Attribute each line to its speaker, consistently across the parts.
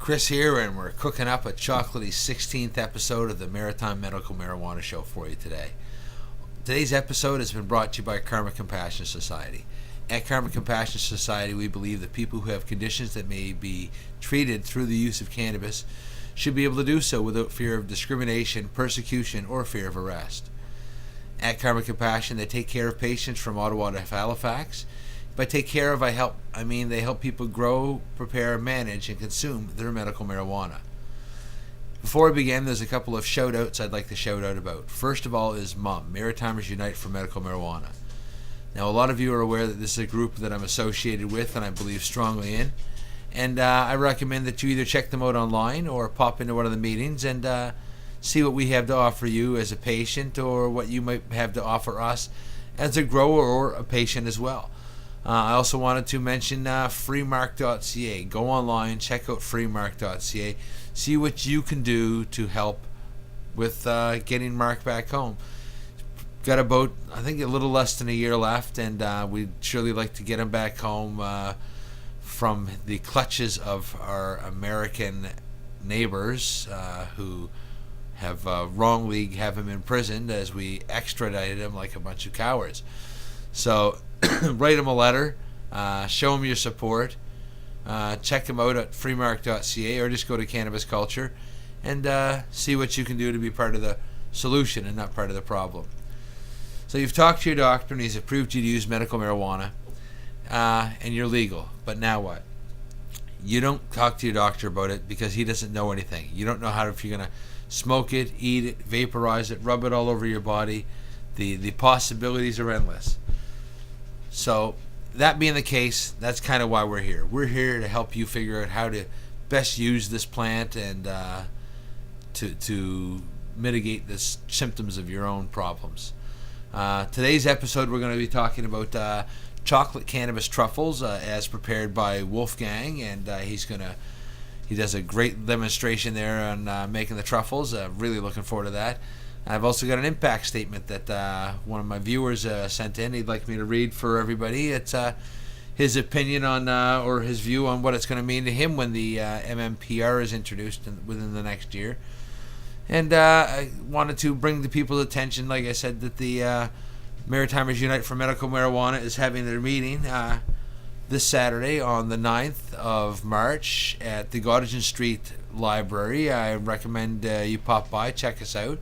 Speaker 1: Chris here, and we're cooking up a chocolatey 16th episode of the Maritime Medical Marijuana Show for you today. Today's episode has been brought to you by Karma Compassion Society. At Karma Compassion Society, we believe that people who have conditions that may be treated through the use of cannabis should be able to do so without fear of discrimination, persecution, or fear of arrest. At Karma Compassion, they take care of patients from Ottawa to Halifax. By take care of, I mean they help people grow, prepare, manage, and consume their medical marijuana. Before we begin, there's a couple of shout-outs I'd like to shout out about. First of all is MUM, Maritimers Unite for Medical Marijuana. Now, a lot of you are aware that this is a group that I'm associated with and I believe strongly in. And I recommend that you either check them out online or pop into one of the meetings and see what we have to offer you as a patient or what you might have to offer us as a grower or a patient as well. I also wanted to mention freemark.ca. Go online, check out freemark.ca, see what you can do to help with getting Mark back home. Got about, I think, a little less than a year left, and we'd surely like to get him back home from the clutches of our American neighbors who have wrongly have him imprisoned as we extradited him like a bunch of cowards. So write him a letter, show him your support, check him out at freemark.ca or just go to Cannabis Culture and see what you can do to be part of the solution and not part of the problem. So you've talked to your doctor and he's approved you to use medical marijuana and you're legal, but now what? You don't talk to your doctor about it because he doesn't know anything. You don't know if you're going to smoke it, eat it, vaporize it, rub it all over your body. The possibilities are endless. So that being the case, that's kind of why we're here. We're here to help you figure out how to best use this plant and to mitigate the symptoms of your own problems. Today's episode, we're going to be talking about Chocolate Cannabis Truffles as prepared by Wolfgang, and he does a great demonstration there on making the truffles. Really looking forward to that. I've also got an impact statement that one of my viewers sent in. He'd like me to read for everybody. It's his opinion on, or his view on what it's going to mean to him when the MMPR is introduced within the next year. And I wanted to bring to people's attention, like I said, that the Maritimers Unite for Medical Marijuana is having their meeting this Saturday on the 9th of March at the Gottingen Street Library. I recommend you pop by, check us out.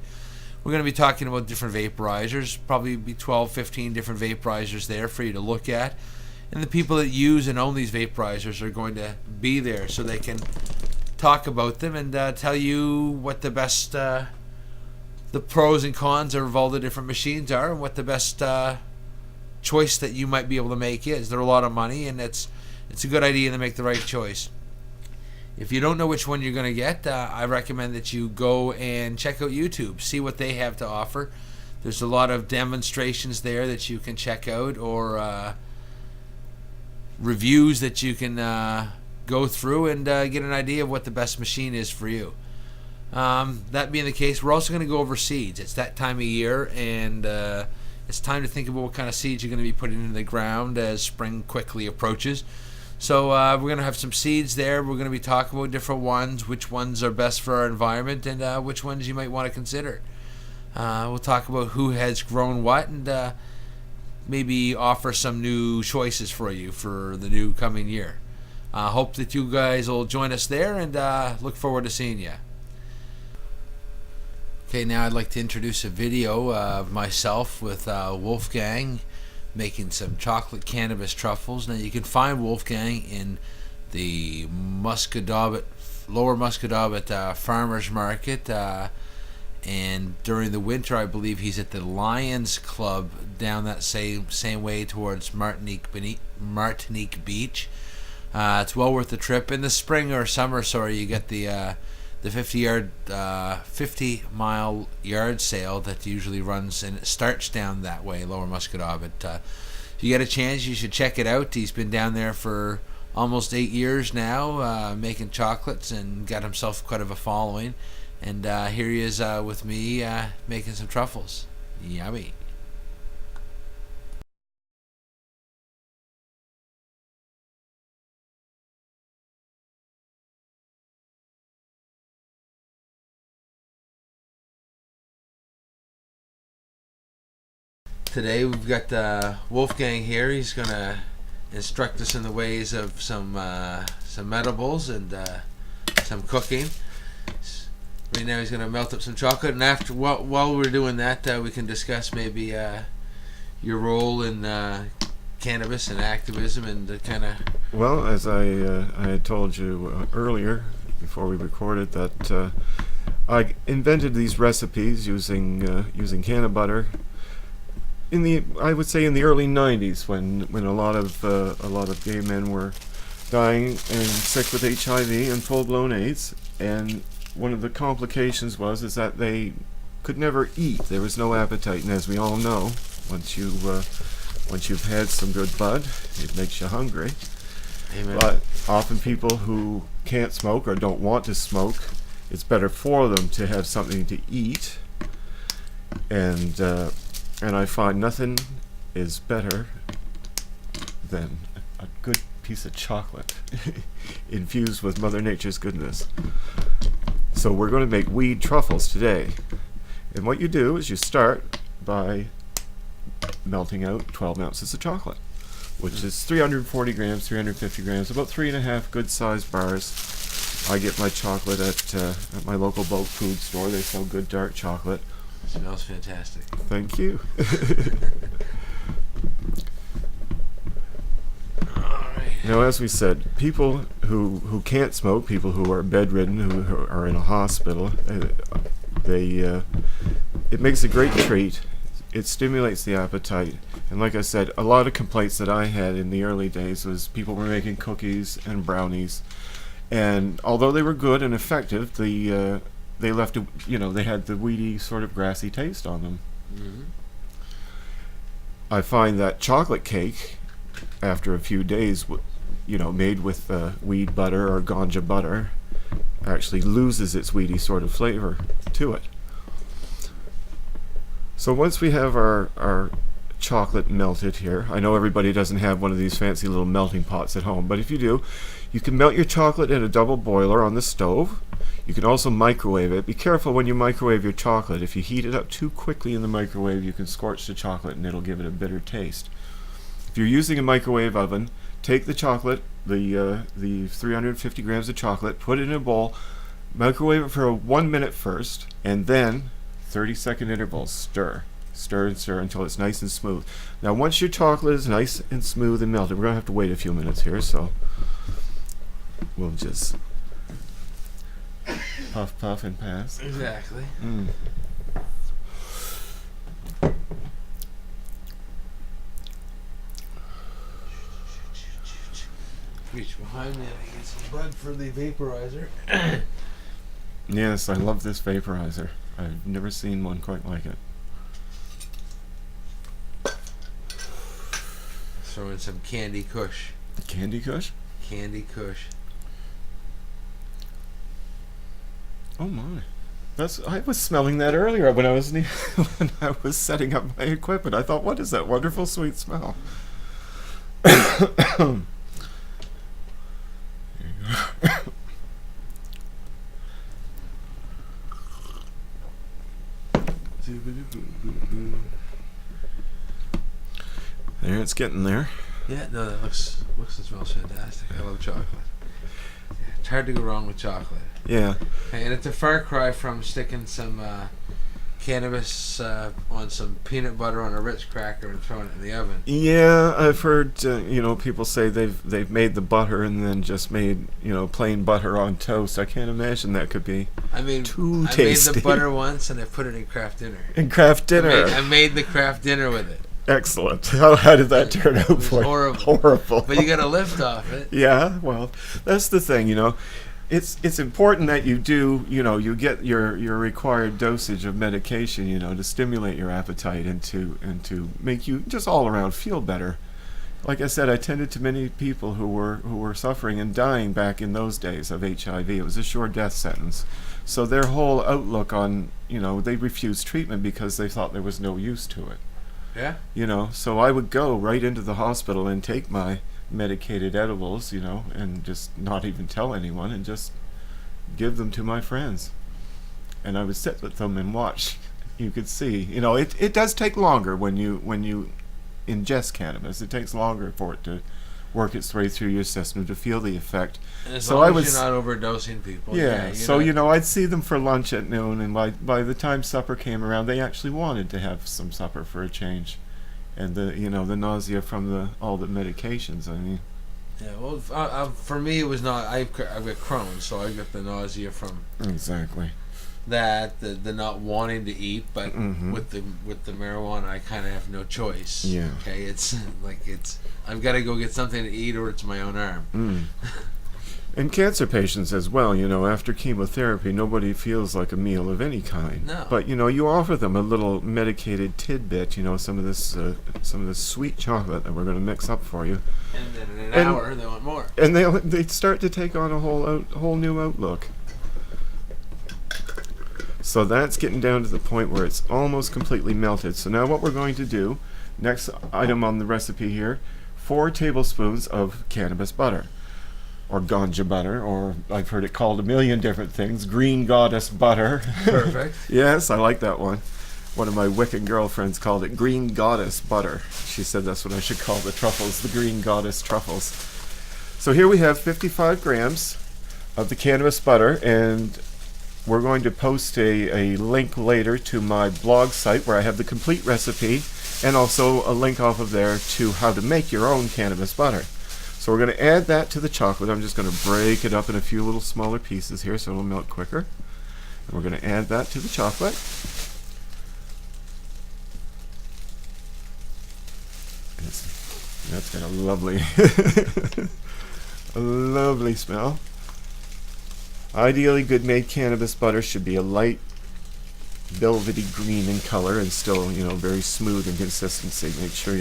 Speaker 1: We're going to be talking about different vaporizers, probably be 12, 15 different vaporizers there for you to look at. And the people that use and own these vaporizers are going to be there so they can talk about them and tell you what the best, the pros and cons of all the different machines are and what the best choice that you might be able to make is. They're a lot of money and it's a good idea to make the right choice. If you don't know which one you're going to get, I recommend that you go and check out YouTube, see what they have to offer. There's a lot of demonstrations there that you can check out or reviews that you can go through and get an idea of what the best machine is for you. That being the case, we're also going to go over seeds. It's that time of year, and it's time to think about what kind of seeds you're going to be putting into the ground as spring quickly approaches. So we're going to have some seeds there. We're going to be talking about different ones, which ones are best for our environment, and which ones you might want to consider. We'll talk about who has grown what and maybe offer some new choices for you for the new coming year. Hope that you guys will join us there and look forward to seeing you. Okay, now I'd like to introduce a video of myself with Wolfgang making some chocolate cannabis truffles. Now you can find Wolfgang in the Lower Muscadaubet Farmers Market, and during the winter I believe he's at the Lions Club down that same way towards Martinique Beach. It's well worth the trip. In the spring or summer, you get the 50-mile yard sale that usually runs and it starts down that way, Lower Muscadaubet. If you get a chance, you should check it out. He's been down there for almost 8 years now, making chocolates and got himself quite of a following. And here he is with me making some truffles. Yummy. Today we've got Wolfgang here. He's going to instruct us in the ways of some edibles and some cooking. Right now he's going to melt up some chocolate, and after while we're doing that, we can discuss maybe your role in cannabis and activism and the kind of...
Speaker 2: Well, as I had told you earlier, before we recorded, that I invented these recipes using canna butter I would say in the early '90s, when a lot of gay men were dying and sick with HIV and full-blown AIDS, and one of the complications is that they could never eat. There was no appetite, and as we all know, once you've had some good bud, it makes you hungry.
Speaker 1: Amen.
Speaker 2: But often people who can't smoke or don't want to smoke, it's better for them to have something to eat, and I find nothing is better than a good piece of chocolate infused with Mother Nature's goodness. So we're going to make weed truffles today. And what you do is you start by melting out 12 ounces of chocolate, which is 340 grams, 350 grams, about 3.5 good-sized bars. I get my chocolate at my local bulk food store. They sell good dark chocolate.
Speaker 1: It smells fantastic.
Speaker 2: Thank you. Now, as we said, people who can't smoke, people who are bedridden, who are in a hospital, it makes a great treat. It stimulates the appetite. And like I said, a lot of complaints that I had in the early days was people were making cookies and brownies. And although they were good and effective, they left they had the weedy sort of grassy taste on them.
Speaker 1: Mm-hmm.
Speaker 2: I find that chocolate cake, after a few days, made with weed butter or ganja butter, actually loses its weedy sort of flavor to it. So once we have our chocolate melted here, I know everybody doesn't have one of these fancy little melting pots at home, but if you do, you can melt your chocolate in a double boiler on the stove. You can also microwave it. Be careful when you microwave your chocolate. If you heat it up too quickly in the microwave, you can scorch the chocolate and it'll give it a bitter taste. If you're using a microwave oven, take the chocolate, the 350 grams of chocolate, put it in a bowl, microwave it for 1 minute first, and then 30-second intervals. Stir and stir until it's nice and smooth. Now, once your chocolate is nice and smooth and melted, we're going to have to wait a few minutes here, so we'll just puff, puff, and pass.
Speaker 1: Exactly. Reach behind me and get some bud for the vaporizer.
Speaker 2: Yes, I love this vaporizer. I've never seen one quite like it.
Speaker 1: Throw in some Candy Kush.
Speaker 2: Candy Kush?
Speaker 1: Candy Kush.
Speaker 2: Oh my! I was smelling that earlier when I was setting up my equipment. I thought, what is that wonderful sweet smell? There, it's getting there.
Speaker 1: Yeah, no, that looks and smells fantastic. I love chocolate. Yeah, it's hard to go wrong with chocolate.
Speaker 2: Yeah.
Speaker 1: And it's a far cry from sticking some cannabis on some peanut butter on a Ritz cracker and throwing it in the oven.
Speaker 2: Yeah, I've heard people say they've made the butter and then just made plain butter on toast. I can't imagine that could be too tasty.
Speaker 1: I made the butter once and I put it in Kraft Dinner.
Speaker 2: In Kraft Dinner.
Speaker 1: I made the Kraft Dinner with it.
Speaker 2: Excellent. How did that turn out for you? Horrible.
Speaker 1: But you got to lift off it.
Speaker 2: Yeah, well, that's the thing, It's important that you do, you get your required dosage of medication, to stimulate your appetite and to make you just all around feel better. Like I said, I tended to many people who were suffering and dying back in those days of HIV. It was a sure death sentence. So their whole outlook on, they refused treatment because they thought there was no use to it.
Speaker 1: Yeah.
Speaker 2: So I would go right into the hospital and take my medicated edibles, and just not even tell anyone and just give them to my friends. And I would sit with them and watch you could see. You know, it does take longer when you ingest cannabis. It takes longer for it to work its way through your system to feel the effect.
Speaker 1: And as
Speaker 2: So
Speaker 1: long
Speaker 2: I
Speaker 1: as
Speaker 2: was,
Speaker 1: you're not overdosing people.
Speaker 2: yeah.
Speaker 1: You're
Speaker 2: So
Speaker 1: not-
Speaker 2: you know, I'd see them for lunch at noon, and by the time supper came around, they actually wanted to have some supper for a change, and the nausea from all the medications. I mean,
Speaker 1: Yeah, well, for me it was not. I've got Crohn's, so I got the nausea from
Speaker 2: exactly.
Speaker 1: that, the not wanting to eat, but
Speaker 2: Mhm.
Speaker 1: with the marijuana, I kind of have no choice.
Speaker 2: Yeah.
Speaker 1: Okay, it's like I've got to go get something to eat, or it's my own arm.
Speaker 2: Mm. And cancer patients as well, you know, after chemotherapy, nobody feels like a meal of any kind.
Speaker 1: No.
Speaker 2: But you know, you offer them a little medicated tidbit, you know, some of this sweet chocolate that we're going to mix up for you,
Speaker 1: And then in an hour, they want more.
Speaker 2: and they start to take on a whole new outlook. So that's getting down to the point where it's almost completely melted. So now what we're going to do, next item on the recipe here, 4 tablespoons of cannabis butter, or ganja butter, or I've heard it called a million different things, green goddess butter.
Speaker 1: Perfect.
Speaker 2: Yes, I like that one. One of my Wiccan girlfriends called it green goddess butter. She said that's what I should call the truffles, the green goddess truffles. So here we have 55 grams of the cannabis butter, and we're going to post a link later to my blog site where I have the complete recipe, and also a link off of there to how to make your own cannabis butter. So we're going to add that to the chocolate. I'm just going to break it up in a few little smaller pieces here so it'll melt quicker. And we're going to add that to the chocolate. That's got a lovely, a lovely smell. Ideally, good made cannabis butter should be a light velvety green in color and still, you know, very smooth in consistency. Make sure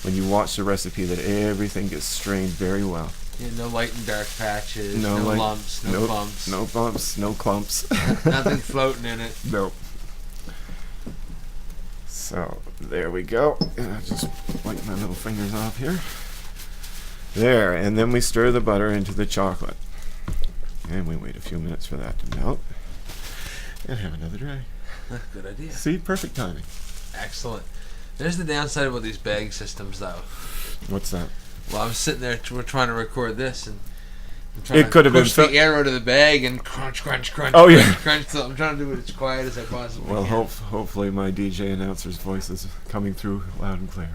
Speaker 2: when you watch the recipe that everything gets strained very well.
Speaker 1: Yeah, no light and dark patches,
Speaker 2: No
Speaker 1: no
Speaker 2: light-
Speaker 1: lumps, no bumps,
Speaker 2: No bumps, no clumps.
Speaker 1: nothing floating in it.
Speaker 2: Nope. So, there we go. And I'll just wipe my little fingers off here. There, and then we stir the butter into the chocolate. And we wait a few minutes for that to melt. And have another drag.
Speaker 1: Good idea.
Speaker 2: See, perfect timing.
Speaker 1: Excellent. There's the downside about these bag systems, though.
Speaker 2: What's that?
Speaker 1: Well, I'm sitting there, we're trying to record this, and I'm trying
Speaker 2: It could have been
Speaker 1: push the air out of the bag and crunch, crunch, crunch,
Speaker 2: Oh,
Speaker 1: crunch,
Speaker 2: yeah.
Speaker 1: crunch. So I'm trying to do it as quiet as I possibly
Speaker 2: Well,
Speaker 1: can.
Speaker 2: hopefully my DJ announcer's voice is coming through loud and clear.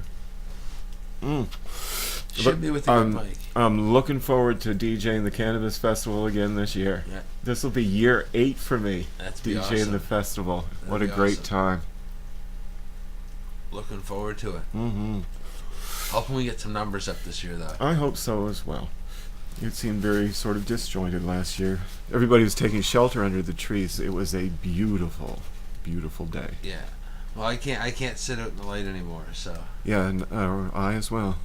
Speaker 1: Should be with a good mic.
Speaker 2: I'm looking forward to DJing the Cannabis Festival again this year.
Speaker 1: Yeah.
Speaker 2: This will be year 8 for me.
Speaker 1: That's be
Speaker 2: DJing
Speaker 1: awesome.
Speaker 2: the festival.
Speaker 1: That'd
Speaker 2: What a
Speaker 1: be
Speaker 2: great
Speaker 1: awesome.
Speaker 2: time.
Speaker 1: Looking forward to it.
Speaker 2: Mm-hmm.
Speaker 1: Hoping we get some numbers up this year, though.
Speaker 2: I hope so as well. It seemed very sort of disjointed last year. Everybody was taking shelter under the trees. It was a beautiful, beautiful day.
Speaker 1: Yeah. Well, I can't sit out in the light anymore, so.
Speaker 2: Yeah, and I as well.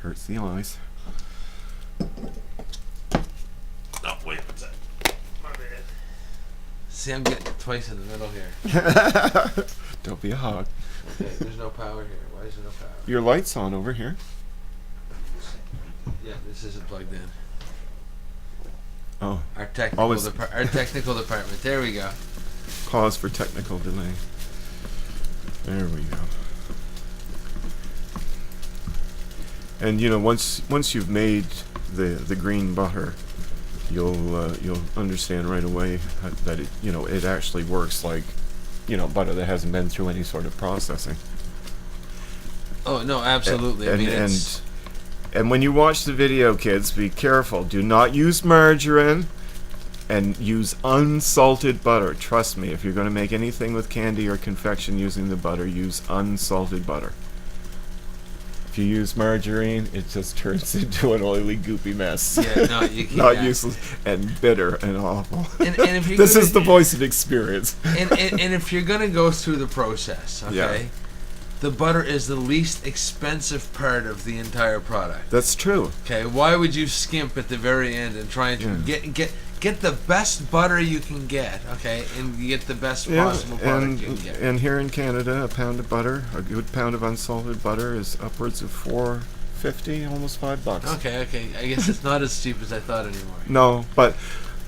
Speaker 2: Hurts the eyes.
Speaker 1: Oh, wait, what's that? My bad. See, I'm getting it twice in the middle here.
Speaker 2: Don't be a hog.
Speaker 1: Okay, there's no power here. Why is there no power?
Speaker 2: Your light's on over here.
Speaker 1: Yeah, this isn't plugged in.
Speaker 2: Oh,
Speaker 1: Our technical,
Speaker 2: Always-
Speaker 1: our technical department. There we go.
Speaker 2: pause for technical delay. There we go. And you know, once you've made the green butter, you'll understand right away that it actually works like butter that hasn't been through any sort of processing.
Speaker 1: Oh no, absolutely. I mean, it's
Speaker 2: And when you watch the video, kids, be careful. Do not use margarine and use unsalted butter. Trust me, if you're going to make anything with candy or confection using the butter, use unsalted butter. If you use margarine, it just turns into an oily, goopy mess.
Speaker 1: yeah, no, you can't.
Speaker 2: Not useless and bitter and awful.
Speaker 1: And if you're
Speaker 2: This
Speaker 1: gonna-
Speaker 2: is the voice of experience.
Speaker 1: and if you're gonna go through the process, okay,
Speaker 2: Yeah.
Speaker 1: the butter is the least expensive part of the entire product.
Speaker 2: That's true.
Speaker 1: Okay, why would you skimp at the very end and try and get the best butter you can get? Okay, and you get the best possible product you can get.
Speaker 2: and here in Canada, a pound of butter, a good pound of unsalted butter, is upwards of $4.50, almost $5.
Speaker 1: Okay, I guess it's not as cheap as I thought anymore.
Speaker 2: No, but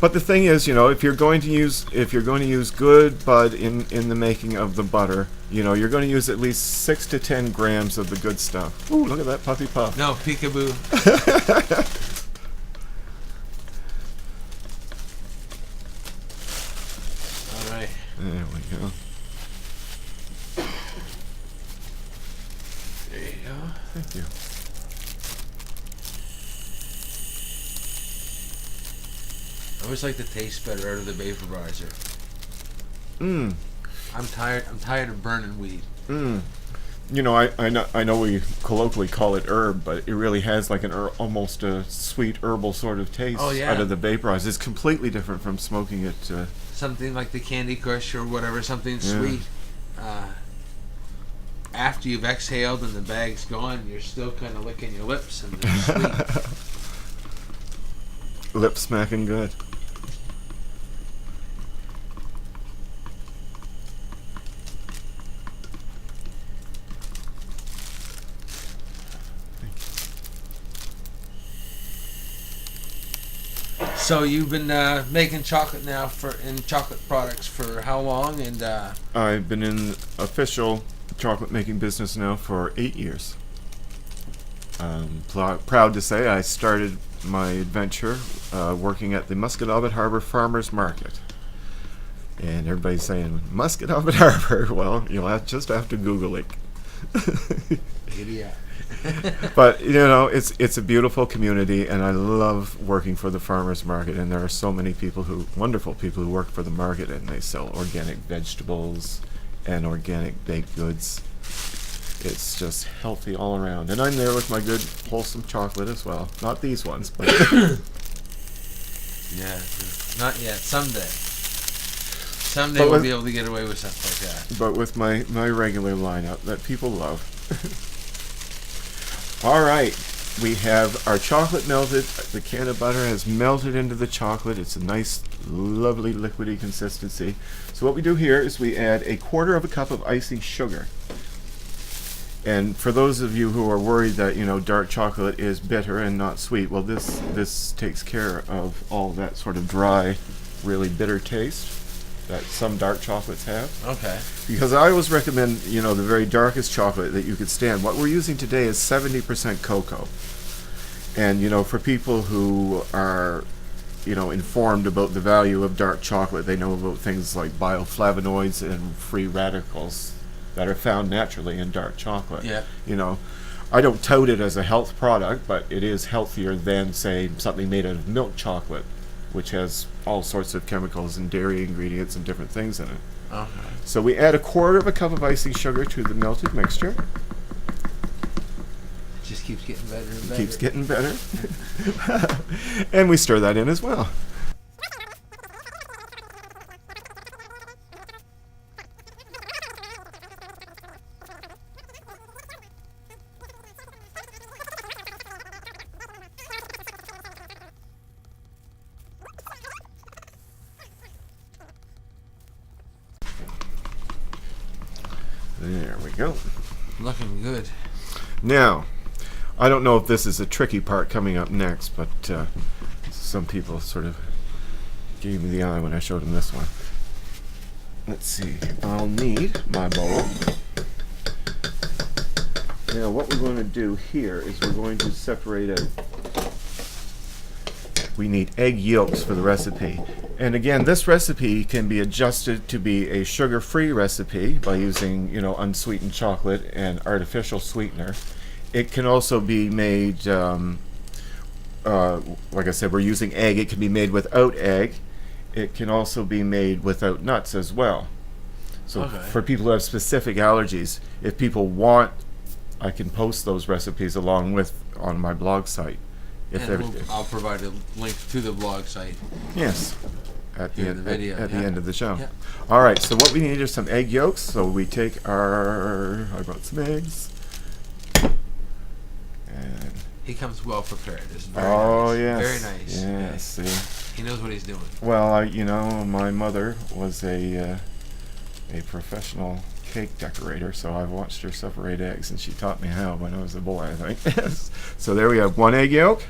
Speaker 2: But the thing is, if you're going to use good bud in the making of the butter, you're going to use at least 6 to 10 grams of the good stuff. Ooh, look at that puffy puff.
Speaker 1: No, peekaboo. All right.
Speaker 2: There we go.
Speaker 1: There you go.
Speaker 2: Thank you.
Speaker 1: I always like the taste better out of the vaporizer.
Speaker 2: Mmm.
Speaker 1: I'm tired of burning weed.
Speaker 2: Mmm. I know we colloquially call it herb, but it really has like almost a sweet herbal sort of taste out of the vaporizer. It's completely different from smoking it.
Speaker 1: Something like the Candy Crush or whatever, something sweet. After you've exhaled and the bag's gone, you're still kind of licking your lips and they're sweet.
Speaker 2: Lip smacking good.
Speaker 1: So you've been making chocolate now in chocolate products for how long? And
Speaker 2: I've been in official chocolate making business now for 8 years. Proud to say I started my adventure working at the Musquodoboit Harbor Farmers Market. And everybody's saying, Musquodoboit Harbor? Well, you'll just have to Google it.
Speaker 1: Idiot.
Speaker 2: But it's a beautiful community, and I love working for the farmers market. And there are so many wonderful people who work for the market, and they sell organic vegetables and organic baked goods. It's just healthy all around, and I'm there with my good wholesome chocolate as well. Not these ones, but
Speaker 1: yeah, not yet. Someday we'll be able to get away with stuff like that.
Speaker 2: But with my regular lineup that people love. All right, we have our chocolate melted. The can of butter has melted into the chocolate. It's a nice, lovely, liquidy consistency. So what we do here is we add 1/4 cup of icing sugar. And for those of you who are worried that dark chocolate is bitter and not sweet, well, this takes care of all that sort of dry, really bitter taste that some dark chocolates have.
Speaker 1: Okay.
Speaker 2: Because I always recommend, the very darkest chocolate that you could stand. What we're using today is 70% cocoa. And, for people who are, informed about the value of dark chocolate, they know about things like bioflavonoids and free radicals that are found naturally in dark chocolate.
Speaker 1: Yeah.
Speaker 2: I don't tout it as a health product, but it is healthier than, say, something made out of milk chocolate, which has all sorts of chemicals and dairy ingredients and different things in it.
Speaker 1: Okay.
Speaker 2: So we add 1/4 cup of icing sugar to the melted mixture.
Speaker 1: It just keeps getting better and better.
Speaker 2: Keeps getting better. And we stir that in as well. There we go.
Speaker 1: Looking good.
Speaker 2: Now, I don't know if this is a tricky part coming up next, but some people sort of gave me the eye when I showed them this one. Let's see. I'll need my bowl. Now, what we're going to do here is we're going to separate out. We need egg yolks for the recipe. And again, this recipe can be adjusted to be a sugar-free recipe by using, unsweetened chocolate and artificial sweetener. It can also be made, like I said, we're using egg. It can be made without egg. It can also be made without nuts as well. So for people who have specific allergies, if people want, I can post those recipes along with on my blog site.
Speaker 1: I'll provide a link to the blog site.
Speaker 2: Yes. At the end,
Speaker 1: video,
Speaker 2: at the end of the show.
Speaker 1: Yeah.
Speaker 2: All right, so what we need is some egg yolks. So we take I brought some eggs. And
Speaker 1: he comes well prepared. It's very nice.
Speaker 2: Yes.
Speaker 1: Very nice.
Speaker 2: Yes.
Speaker 1: Yeah. He knows what he's doing.
Speaker 2: Well, my mother was a professional cake decorator, so I watched her separate eggs, and she taught me how when I was a boy, I think. So there we have 1 egg yolk.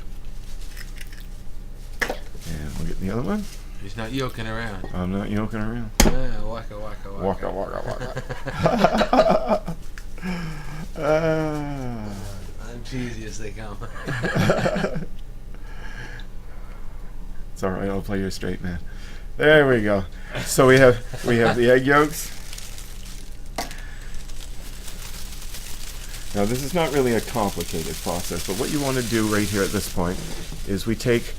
Speaker 2: And we'll get the other one.
Speaker 1: He's not yoking around.
Speaker 2: I'm not yoking around.
Speaker 1: Yeah, waka waka waka.
Speaker 2: Waka, waka, waka.
Speaker 1: I'm cheesy as they come.
Speaker 2: It's alright, I'll play you straight, man. There we go. So we have the egg yolks. Now this is not really a complicated process, but what you want to do right here at this point is we take,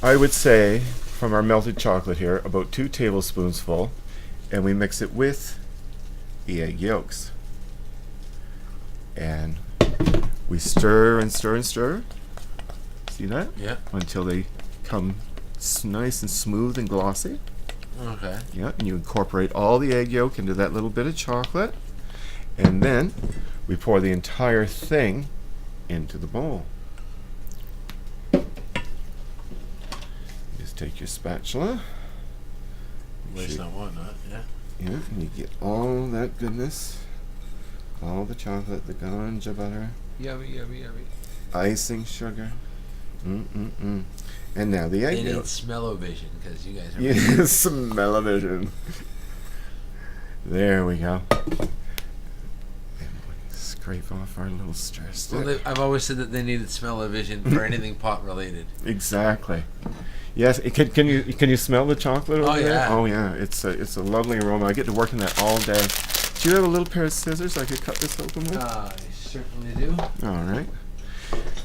Speaker 2: I would say, from our melted chocolate here, about 2 tablespoons full, and we mix it with the egg yolks. And we stir and stir and stir. See that?
Speaker 1: Yeah.
Speaker 2: Until they come nice and smooth and glossy.
Speaker 1: Okay.
Speaker 2: Yeah, and you incorporate all the egg yolk into that little bit of chocolate, and then we pour the entire thing into the bowl. Just take your spatula.
Speaker 1: Waste not whatnot, yeah.
Speaker 2: Yeah, and you get all that goodness, all the chocolate, the ganja butter,
Speaker 1: Yummy, yummy, yummy.
Speaker 2: icing sugar. And now the egg
Speaker 1: They need
Speaker 2: yolk.
Speaker 1: smell-o-vision, because you guys are...
Speaker 2: Yeah, smell-o-vision. There we go. And we scrape off our little stir stick.
Speaker 1: Well, I've always said that they needed smell-o-vision for anything pot-related.
Speaker 2: Exactly. Yes. Can you smell the chocolate over there?
Speaker 1: Yeah.
Speaker 2: Oh yeah. It's a lovely aroma. I get to work in that all day. Do you have a little pair of scissors I could cut this open with?
Speaker 1: I certainly do.
Speaker 2: All right.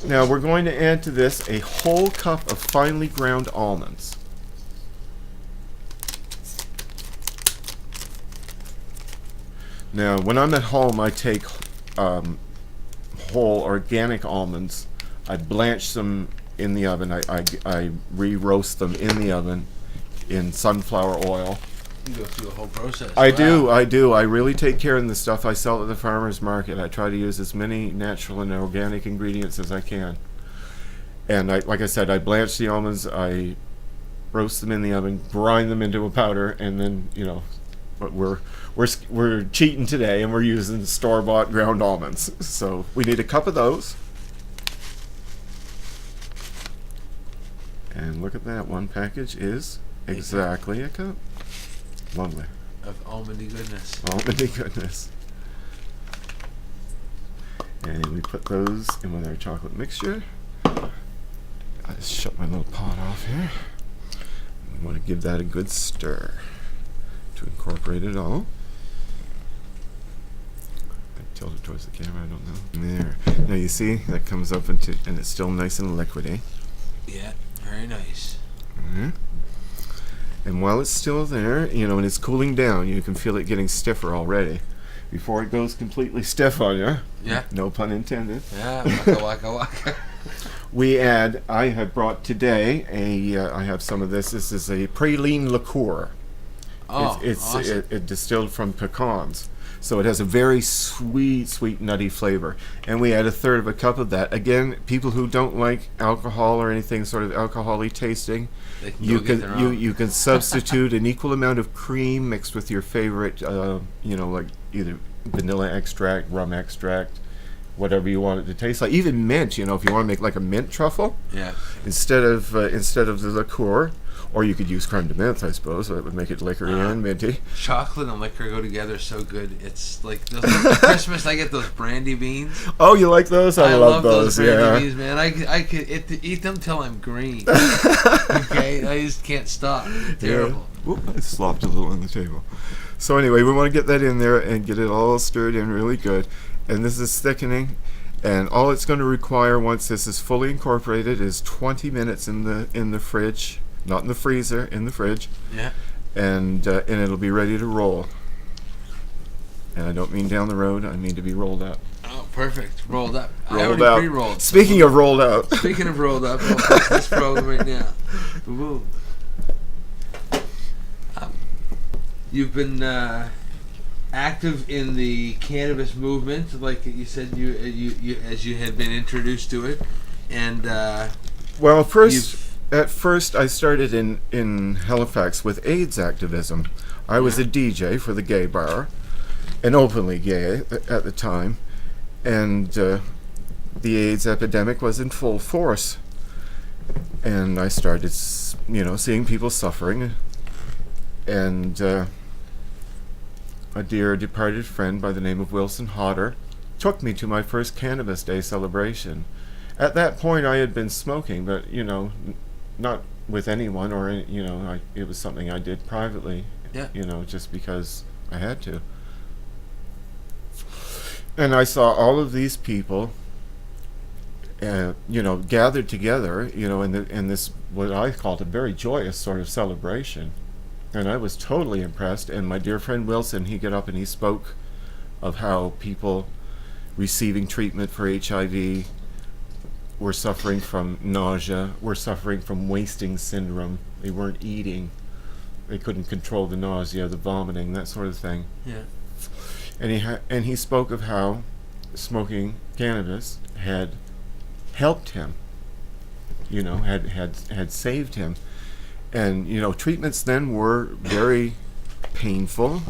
Speaker 2: Now we're going to add to this a whole cup of finely ground almonds. Now, when I'm at home, I take whole organic almonds. I blanch them in the oven. I re-roast them in the oven in sunflower oil.
Speaker 1: You go through the whole process.
Speaker 2: I
Speaker 1: Wow.
Speaker 2: do. I really take care of the stuff I sell at the farmer's market. I try to use as many natural and organic ingredients as I can. And like I said, I blanch the almonds, I roast them in the oven, grind them into a powder, and then, but we're cheating today and we're using store-bought ground almonds. So we need a cup of those. And look at that, one package is exactly a cup. Lovely.
Speaker 1: Of almondy goodness.
Speaker 2: Almondy goodness. And we put those in with our chocolate mixture. I just shut my little pot off here. We want to give that a good stir to incorporate it all. I tilt it towards the camera, I don't know. There. Now you see that comes up and it's still nice and liquidy.
Speaker 1: Yeah, very nice.
Speaker 2: Mm-hmm. And while it's still there, and it's cooling down, you can feel it getting stiffer already. Before it goes completely stiff on you.
Speaker 1: Yeah.
Speaker 2: No pun intended.
Speaker 1: Yeah, waka waka waka.
Speaker 2: I have brought today I have some of this. This is a praline liqueur.
Speaker 1: Oh,
Speaker 2: it's
Speaker 1: awesome.
Speaker 2: it distilled from pecans. So it has a very sweet, nutty flavor. And we add 1/3 of a cup of that. Again, people who don't like alcohol or anything sort of alcohol-y tasting, you can substitute an equal amount of cream mixed with your favorite, like either vanilla extract, rum extract, whatever you want it to taste like. Even mint, if you want to make like a mint truffle,
Speaker 1: Yeah.
Speaker 2: instead of the liqueur. Or you could use creme de menthe, I suppose. So that would make it liquor-y and minty.
Speaker 1: Chocolate and liquor go together so good. It's like those Christmas. I get those brandy beans.
Speaker 2: Oh, you like those? I love those.
Speaker 1: brandy
Speaker 2: Yeah.
Speaker 1: beans, man. I could eat them till I'm green. Okay, I just can't stop. It's terrible.
Speaker 2: Yeah. Oop, I slopped a little on the table. So anyway, we want to get that in there and get it all stirred in really good. And this is thickening. And all it's going to require once this is fully incorporated is 20 minutes in the fridge. Not in the freezer, in the fridge.
Speaker 1: Yeah.
Speaker 2: And it'll be ready to roll. And I don't mean down the road, I mean to be rolled up.
Speaker 1: Oh, perfect. Rolled up. I
Speaker 2: Rolled
Speaker 1: already
Speaker 2: out.
Speaker 1: pre-rolled.
Speaker 2: Speaking of rolled out.
Speaker 1: Speaking of rolled up, I'll push this roll right now. Boom. You've been active in the cannabis movement, like you said, you as you had been introduced to it, and
Speaker 2: Well, at first I started in Halifax with AIDS activism. I was a DJ for the gay bar, and openly gay at the time, and the AIDS epidemic was in full force. And I started, seeing people suffering. And a dear departed friend by the name of Wilson Hodder took me to my first Cannabis Day celebration. At that point, I had been smoking, but, not with anyone, or, it was something I did privately,
Speaker 1: Yeah.
Speaker 2: Just because I had to. And I saw all of these people, gathered together, in this, what I called a very joyous sort of celebration. And I was totally impressed. And my dear friend Wilson, he got up and he spoke of how people receiving treatment for HIV were suffering from nausea, were suffering from wasting syndrome. They weren't eating. They couldn't control the nausea, the vomiting, that sort of thing.
Speaker 1: Yeah.
Speaker 2: And he spoke of how smoking cannabis had helped him, had saved him. And, treatments then were very painful.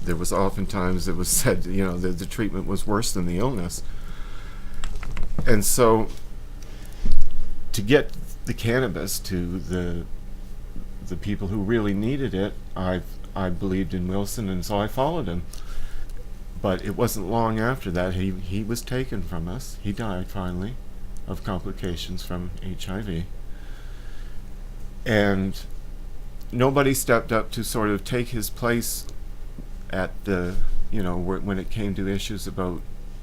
Speaker 2: There was oftentimes it was said, that the treatment was worse than the illness. And so to get the cannabis to the people who really needed it, I believed in Wilson, and so I followed him. But it wasn't long after that he was taken from us. He died finally of complications from HIV. And nobody stepped up to sort of take his place at the, when it came to issues about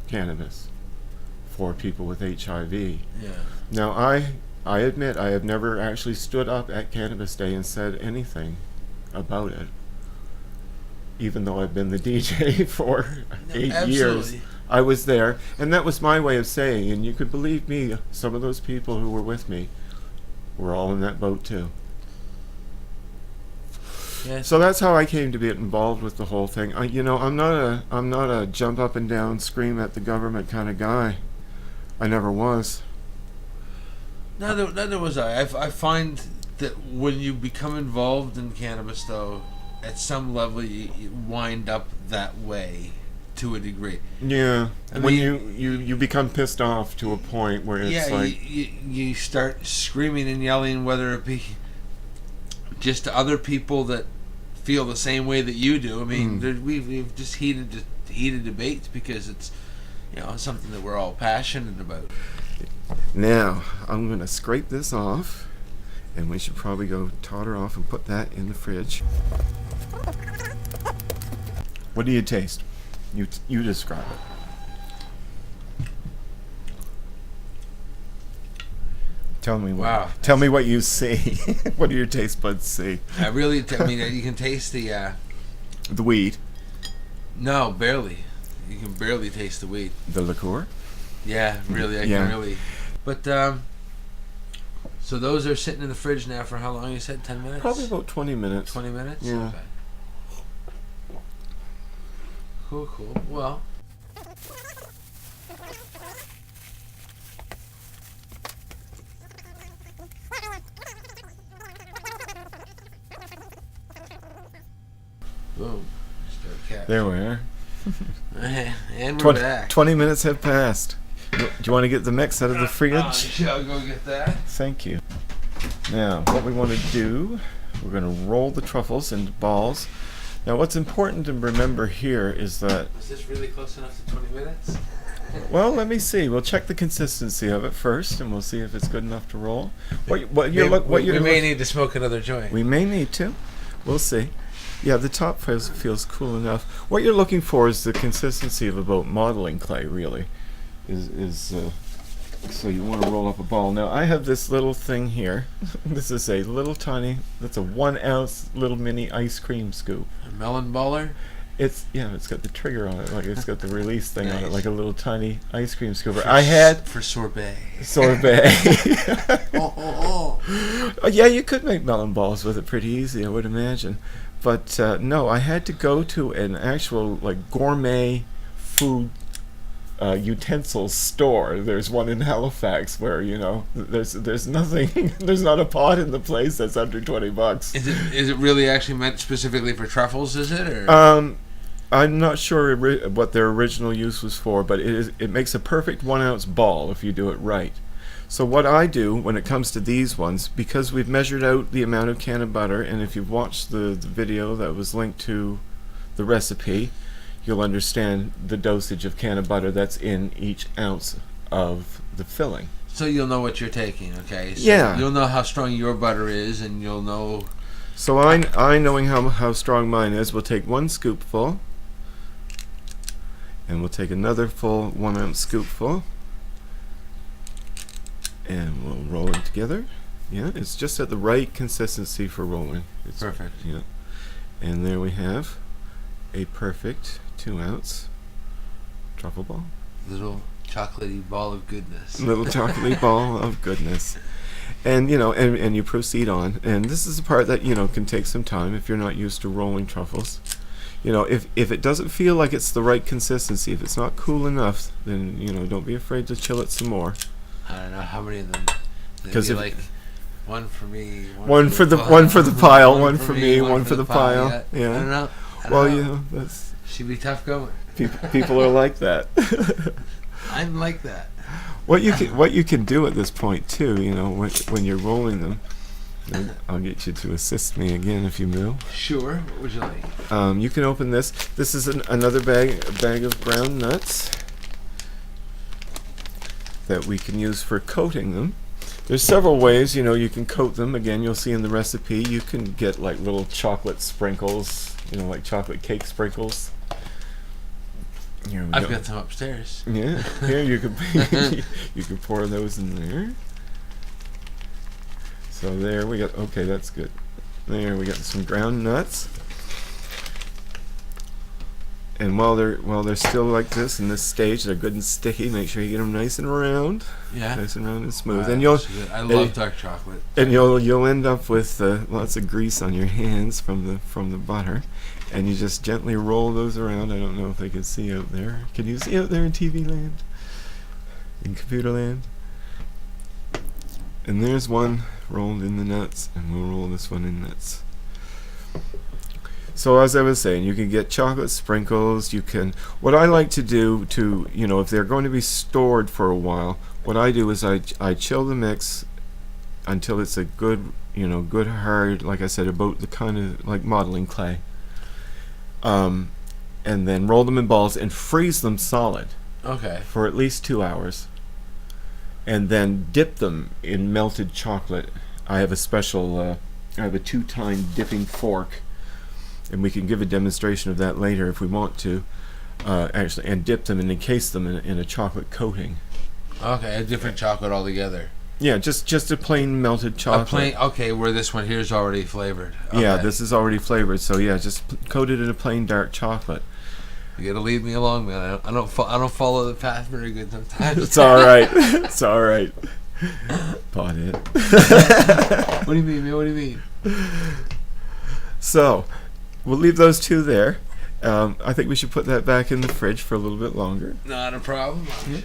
Speaker 2: cannabis for people with HIV.
Speaker 1: Yeah.
Speaker 2: Now, I admit I have never actually stood up at Cannabis Day and said anything about it, even though I've been the DJ for 8 years. I was there, and that was my way of saying, and you could believe me, some of those people who were with me were all in that boat too.
Speaker 1: Yes.
Speaker 2: So that's how I came to be involved with the whole thing. I'm not a jump up and down, scream at the government kind of guy. I never was.
Speaker 1: Neither was I. I find that when you become involved in cannabis, though, at some level you wind up that way to a degree.
Speaker 2: Yeah. When you become pissed off to a point where it's like...
Speaker 1: you start screaming and yelling, whether it be just to other people that feel the same way that you do. I mean, we've just heated debates because it's something that we're all passionate about.
Speaker 2: Now, I'm going to scrape this off, and we should probably go totter off and put that in the fridge. What do you taste? You describe it. Tell me what.
Speaker 1: Wow.
Speaker 2: Tell me what you see. What do your taste buds see?
Speaker 1: I mean, you can taste the
Speaker 2: weed.
Speaker 1: No, barely. You can barely taste the weed.
Speaker 2: The liqueur?
Speaker 1: Yeah, really. I can really. But so those are sitting in the fridge now for how long? You said 10 minutes?
Speaker 2: Probably about 20 minutes.
Speaker 1: 20 minutes?
Speaker 2: Yeah.
Speaker 1: Okay. Cool. Well. Boom.
Speaker 2: There we are.
Speaker 1: And we're back.
Speaker 2: 20 minutes have passed. Do you want to get the mix out of the fridge?
Speaker 1: I'll go get that.
Speaker 2: Thank you. Now, what we want to do, we're going to roll the truffles into balls. Now, what's important to remember here is that...
Speaker 1: Was this really close enough to 20 minutes?
Speaker 2: Well, let me see. We'll check the consistency of it first, and we'll see if it's good enough to roll. We
Speaker 1: may need to smoke another joint.
Speaker 2: We may need to. We'll see. Yeah, the top feels cool enough. What you're looking for is the consistency of about modeling clay, really. So you want to roll up a ball. Now, I have this little thing here. This is a little tiny, that's a 1 ounce little mini ice cream scoop.
Speaker 1: A melon baller?
Speaker 2: It's got the trigger on it, like it's got the release thing on it,
Speaker 1: Nice.
Speaker 2: like a little tiny ice cream scooper.
Speaker 1: For sorbet.
Speaker 2: Yeah, you could make melon balls with it pretty easy, I would imagine. But no, I had to go to an actual like gourmet food utensils store. There's one in Halifax where there's nothing. There's not a pot in the place that's under $20.
Speaker 1: Is it really actually meant specifically for truffles? Is it? Or?
Speaker 2: I'm not sure what their original use was for, but it makes a perfect 1 ounce ball if you do it right. So what I do when it comes to these ones, because we've measured out the amount of can of butter, and if you've watched the video that was linked to the recipe, you'll understand the dosage of can of butter that's in each ounce of the filling.
Speaker 1: So you'll know what you're taking, okay? So
Speaker 2: yeah.
Speaker 1: You'll know how strong your butter is, and you'll know...
Speaker 2: So I knowing how strong mine is, we'll take 1 scoopful, and we'll take another full 1 ounce scoopful, and we'll roll it together. Yeah, it's just at the right consistency for rolling. It's
Speaker 1: perfect.
Speaker 2: Yeah. And there we have a perfect 2 ounce truffle ball.
Speaker 1: Little chocolatey ball of goodness.
Speaker 2: Little chocolatey ball of goodness. And and you proceed on. And this is the part that can take some time if you're not used to rolling truffles. If it doesn't feel like it's the right consistency, if it's not cool enough, then don't be afraid to chill it some more.
Speaker 1: I don't know how many of them.
Speaker 2: Because
Speaker 1: like one for me,
Speaker 2: one for the pile, one for me, one for the pile. Yeah.
Speaker 1: I don't know.
Speaker 2: Well, that's
Speaker 1: should be tough going.
Speaker 2: People are like that.
Speaker 1: I'm like that.
Speaker 2: What you can do at this point too, when you're rolling them, I'll get you to assist me again if you will.
Speaker 1: Sure. What would you like?
Speaker 2: You can open this. This is another bag of ground nuts that we can use for coating them. There's several ways, you can coat them. Again, you'll see in the recipe, you can get like little chocolate sprinkles, like chocolate cake sprinkles.
Speaker 1: I've got some upstairs.
Speaker 2: Yeah, here you can you can pour those in there. So there we got. Okay, that's good. There we got some ground nuts. And while they're still like this in this stage, they're good and sticky. Make sure you get them nice and round.
Speaker 1: Yeah.
Speaker 2: Nice and round and smooth.
Speaker 1: Wow,
Speaker 2: and you'll.
Speaker 1: I love dark chocolate.
Speaker 2: And you'll end up with lots of grease on your hands from the butter, and you just gently roll those around. I don't know if they can see out there. Can you see out there in TV land? In computer land? And there's one rolled in the nuts, and we'll roll this one in nuts. So as I was saying, you can get chocolate sprinkles. You can. What I like to do to, if they're going to be stored for a while, what I do is I chill the mix until it's a good, good hard, like I said, about the kind of like modeling clay. And then roll them in balls and freeze them solid.
Speaker 1: Okay.
Speaker 2: For at least 2 hours. And then dip them in melted chocolate. I have a special, I have a 2-tine dipping fork. And we can give a demonstration of that later if we want to, actually, and dip them and encase them in a chocolate coating.
Speaker 1: Okay, a different chocolate altogether.
Speaker 2: Yeah, just a plain melted chocolate.
Speaker 1: Okay, where this one here is already flavored. Okay.
Speaker 2: Yeah, this is already flavored, so yeah, just coat it in a plain dark chocolate.
Speaker 1: You gotta leave me alone, man. I don't follow the path very good sometimes.
Speaker 2: It's all right. It's all right. Pothead.
Speaker 1: What do you mean, man? What do you mean?
Speaker 2: So. We'll leave those two there. I think we should put that back in the fridge for a little bit longer.
Speaker 1: Not a problem.
Speaker 2: Yeah.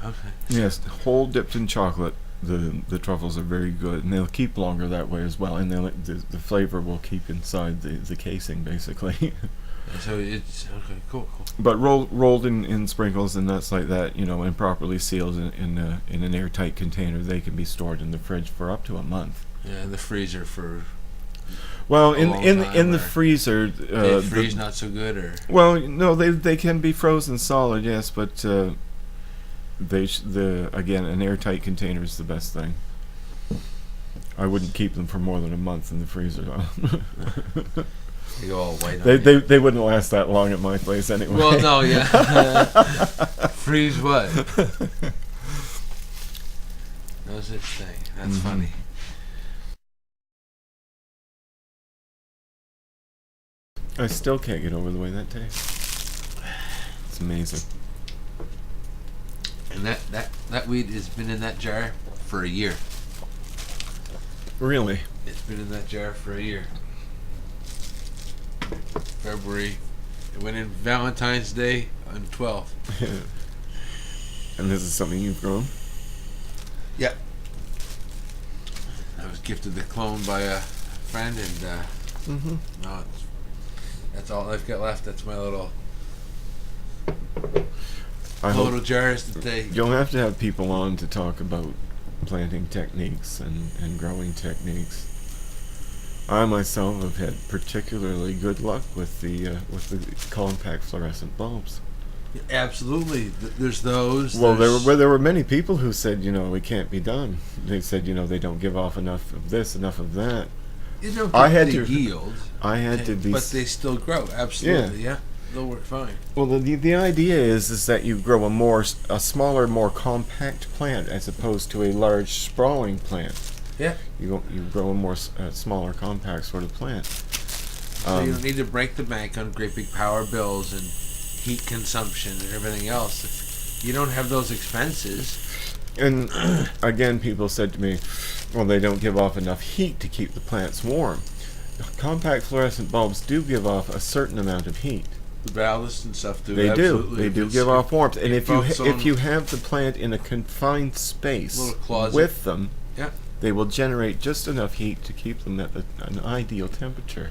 Speaker 1: Okay.
Speaker 2: Yes, whole dipped in chocolate. The truffles are very good, and they'll keep longer that way as well, and the flavor will keep inside the casing basically.
Speaker 1: So it's okay, cool.
Speaker 2: But rolled in sprinkles and nuts like that, and properly sealed in an airtight container, they can be stored in the fridge for up to a month.
Speaker 1: Yeah, in the freezer for.
Speaker 2: Well, in the freezer,
Speaker 1: they freeze not so good, or.
Speaker 2: Well, no, they can be frozen solid, yes, but. Again, an airtight container is the best thing. I wouldn't keep them for more than a month in the freezer though.
Speaker 1: You go all white.
Speaker 2: They wouldn't last that long at my place anyway.
Speaker 1: Well, no, yeah. Freeze what? No such thing. That's funny.
Speaker 2: I still can't get over the way that tastes. It's amazing.
Speaker 1: And that weed has been in that jar for a year.
Speaker 2: Really?
Speaker 1: It's been in that jar for a year. February It went in Valentine's Day on 12th.
Speaker 2: And this is something you've grown?
Speaker 1: Yeah. I was gifted the clone by a friend, and no, that's all I've got left. That's my little jars that they...
Speaker 2: You'll have to have people on to talk about planting techniques and growing techniques. I myself have had particularly good luck with the compact fluorescent bulbs.
Speaker 1: Absolutely. There's those.
Speaker 2: Well, there were many people who said, it can't be done. They said, they don't give off enough of this, enough of that.
Speaker 1: You don't get the yield.
Speaker 2: I had to be...
Speaker 1: But they still grow. Absolutely, yeah. They'll work fine.
Speaker 2: Well, the idea is that you grow a smaller, more compact plant as opposed to a large, sprawling plant.
Speaker 1: Yeah.
Speaker 2: You grow a more smaller, compact sort of plant.
Speaker 1: So you don't need to break the bank on great big power bills and heat consumption and everything else. If you don't have those expenses.
Speaker 2: And again, people said to me, well, they don't give off enough heat to keep the plants warm. Compact fluorescent bulbs do give off a certain amount of heat.
Speaker 1: The ballasts and stuff do.
Speaker 2: They
Speaker 1: absolutely.
Speaker 2: do give off warmth. And if you have the plant in a confined space with them,
Speaker 1: yeah,
Speaker 2: they will generate just enough heat to keep them at an ideal temperature.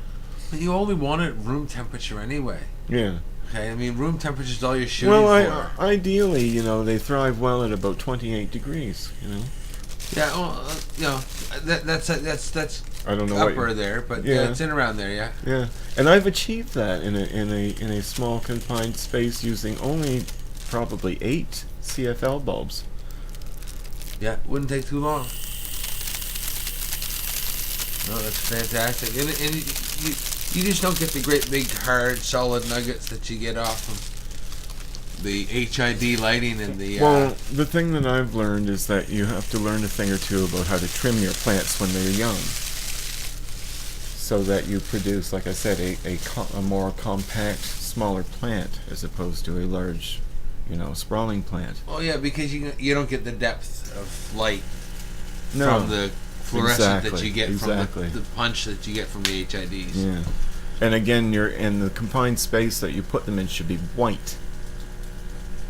Speaker 1: But you only want it room temperature anyway.
Speaker 2: Yeah.
Speaker 1: Okay, I mean, room temperature is all you're shooting for.
Speaker 2: Ideally, they thrive well at about 28 degrees,
Speaker 1: Yeah, well, that's
Speaker 2: I don't know
Speaker 1: upper there, but yeah, it's in around there, yeah.
Speaker 2: Yeah, and I've achieved that in a small confined space using only probably 8 CFL bulbs.
Speaker 1: Yeah, wouldn't take too long. No, that's fantastic, and you just don't get the great big hard solid nuggets that you get off of the HID lighting and the.
Speaker 2: Well, the thing that I've learned is that you have to learn a thing or two about how to trim your plants when they're young, so that you produce, like I said, a more compact, smaller plant as opposed to a large, sprawling plant.
Speaker 1: Oh yeah, because you don't get the depth of light from the fluorescent that you get from the punch that you get from the HIDs.
Speaker 2: Yeah, and again, you're in the confined space that you put them in should be white.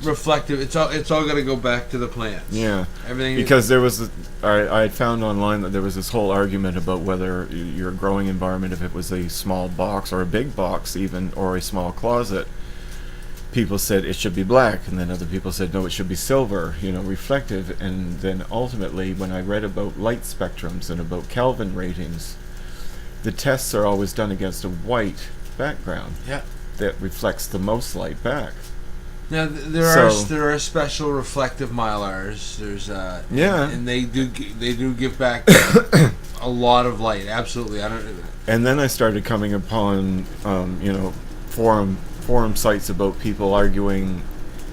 Speaker 1: Reflective. It's all got to go back to the plants.
Speaker 2: Yeah,
Speaker 1: everything.
Speaker 2: Because I had found online that there was this whole argument about whether your growing environment, if it was a small box or a big box even, or a small closet, people said it should be black, and then other people said no, it should be silver, reflective. And then ultimately, when I read about light spectrums and about Kelvin ratings, the tests are always done against a white background.
Speaker 1: Yeah.
Speaker 2: That reflects the most light back.
Speaker 1: Now there are special reflective mylars. There's and they do give back a lot of light. Absolutely,
Speaker 2: And then I started coming upon forum sites about people arguing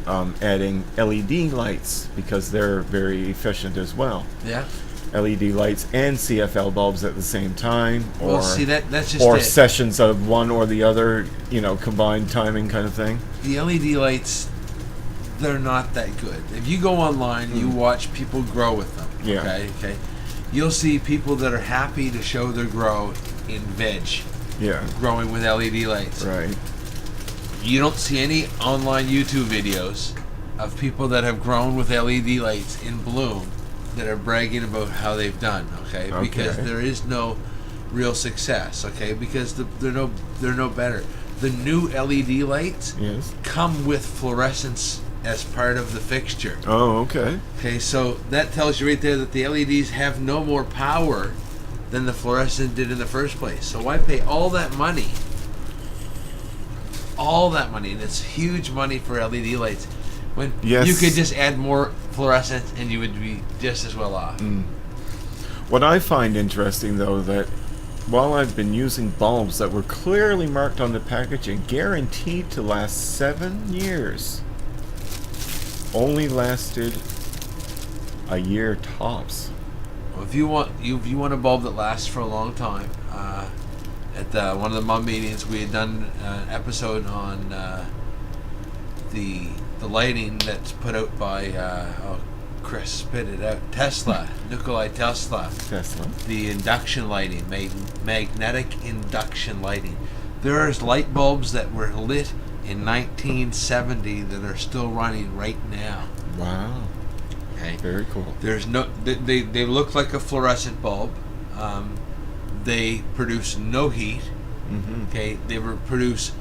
Speaker 2: adding LED lights because they're very efficient as well.
Speaker 1: Yeah.
Speaker 2: LED lights and CFL bulbs at the same time,
Speaker 1: that's just
Speaker 2: or sessions of one or the other, combined timing kind of thing.
Speaker 1: The LED lights, they're not that good. If you go online, you watch people grow with them.
Speaker 2: Yeah.
Speaker 1: Okay. You'll see people that are happy to show their grow in veg.
Speaker 2: Yeah.
Speaker 1: Growing with LED lights.
Speaker 2: Right.
Speaker 1: You don't see any online YouTube videos of people that have grown with LED lights in bloom that are bragging about how they've done, okay? Because there is no real success, okay? Because they're no better. The new LED lights come with fluorescence as part of the fixture.
Speaker 2: Oh, okay.
Speaker 1: Okay, so that tells you right there that the LEDs have no more power than the fluorescent did in the first place. So why pay all that money? All that money, and it's huge money for LED lights. When you could just add more fluorescence and you would be just as well off.
Speaker 2: What I find interesting, though, that while I've been using bulbs that were clearly marked on the packaging, guaranteed to last 7 years, only lasted a year tops.
Speaker 1: Well, if you want a bulb that lasts for a long time, at one of the mum meetings we had done an episode on the lighting that's put out by Chris spit it out, Nikola Tesla, the induction lighting, magnetic induction lighting. There's light bulbs that were lit in 1970 that are still running right now.
Speaker 2: Wow.
Speaker 1: Okay.
Speaker 2: Very cool.
Speaker 1: There's no. They look like a fluorescent bulb. They produce no heat.
Speaker 2: Mm-hmm.
Speaker 1: Okay. They produce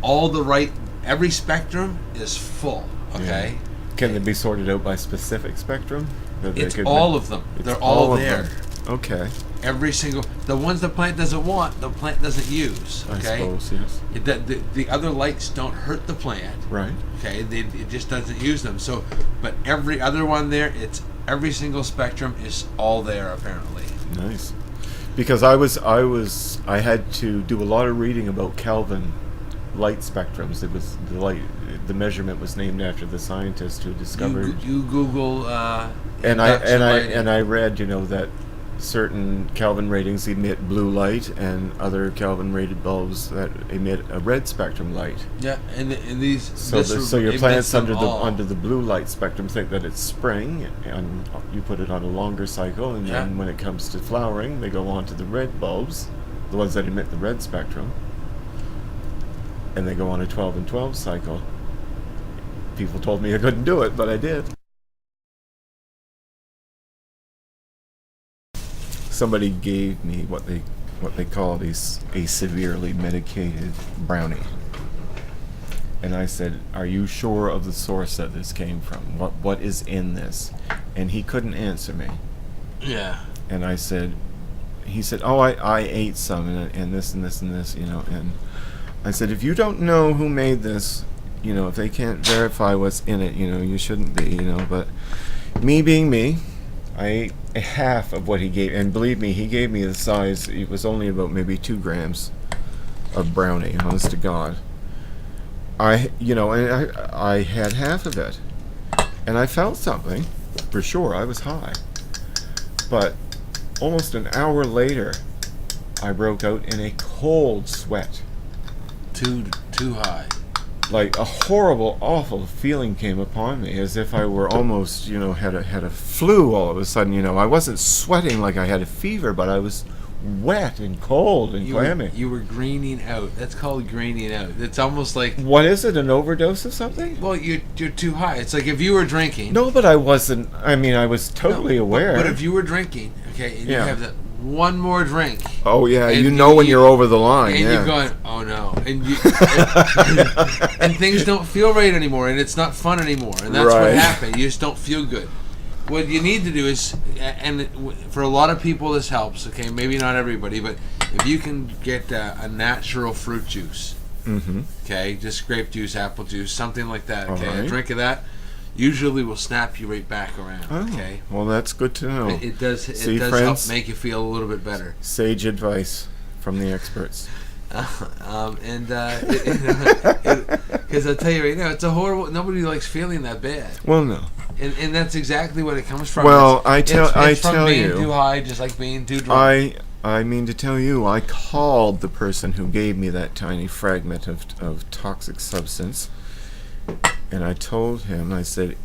Speaker 1: all the right. Every spectrum is full. Okay.
Speaker 2: Yeah. Can they be sorted out by specific spectrum?
Speaker 1: It's all of them. They're all there.
Speaker 2: Okay.
Speaker 1: Every single, the ones the plant doesn't want, the plant doesn't use. Okay.
Speaker 2: I suppose, yes.
Speaker 1: The other lights don't hurt the plant.
Speaker 2: Right.
Speaker 1: Okay. It just doesn't use them. So, but every other one there, it's every single spectrum is all there apparently.
Speaker 2: Nice. Because I had to do a lot of reading about Kelvin light spectrums. It was the measurement was named after the scientist who discovered.
Speaker 1: You Google.
Speaker 2: And I read, that certain Kelvin ratings emit blue light, and other Kelvin rated bulbs that emit a red spectrum light.
Speaker 1: Yeah, and these.
Speaker 2: So your plants under the blue light spectrum think that it's spring, and you put it on a longer cycle, and then when it comes to flowering, they go on to the red bulbs, the ones that emit the red spectrum, and they go on a 12 and 12 cycle. People told me I couldn't do it, but I did. Somebody gave me what they call a severely medicated brownie, and I said, "Are you sure of the source that this came from? What is in this?" And he couldn't answer me.
Speaker 1: Yeah.
Speaker 2: And I said, he said, "Oh, I ate some and this and this and this, And I said, "If you don't know who made this, if they can't verify what's in it, you shouldn't be, But me being me, I ate a half of what he gave, and believe me, he gave me the size. It was only about maybe 2 grams of brownie. Honest to God, I had half of it, and I felt something, for sure. I was high, but almost an hour later, I broke out in a cold sweat.
Speaker 1: Too high.
Speaker 2: Like a horrible, awful feeling came upon me, as if I were almost, had a flu all of a sudden. I wasn't sweating like I had a fever, but I was wet and cold and clammy.
Speaker 1: You were greening out. That's called greening out. It's almost like.
Speaker 2: What is it? An overdose of something?
Speaker 1: Well, you're too high. It's like if you were drinking.
Speaker 2: No, but I wasn't. I mean, I was totally aware.
Speaker 1: But if you were drinking, okay, and you have that one more drink.
Speaker 2: Oh yeah, when you're over the line.
Speaker 1: And you're going, oh no, and and things don't feel right anymore, and it's not fun anymore, and that's what happened. You just don't feel good. What you need to do is, and for a lot of people this helps. Okay, maybe not everybody, but if you can get a natural fruit juice, okay, just grape juice, apple juice, something like that. Okay, a drink of that. Usually will snap you right back around.
Speaker 2: Oh,
Speaker 1: okay.
Speaker 2: Well, that's good to know.
Speaker 1: It does. It does help make you feel a little bit better.
Speaker 2: Sage advice from the experts.
Speaker 1: Because I'll tell you right now, it's a horrible. Nobody likes feeling that bad.
Speaker 2: Well, no.
Speaker 1: And that's exactly what it comes from.
Speaker 2: Well,
Speaker 1: it's from being
Speaker 2: you,
Speaker 1: too high, just like being too drunk.
Speaker 2: I mean to tell you, I called the person who gave me that tiny fragment of toxic substance. And I told him, I said,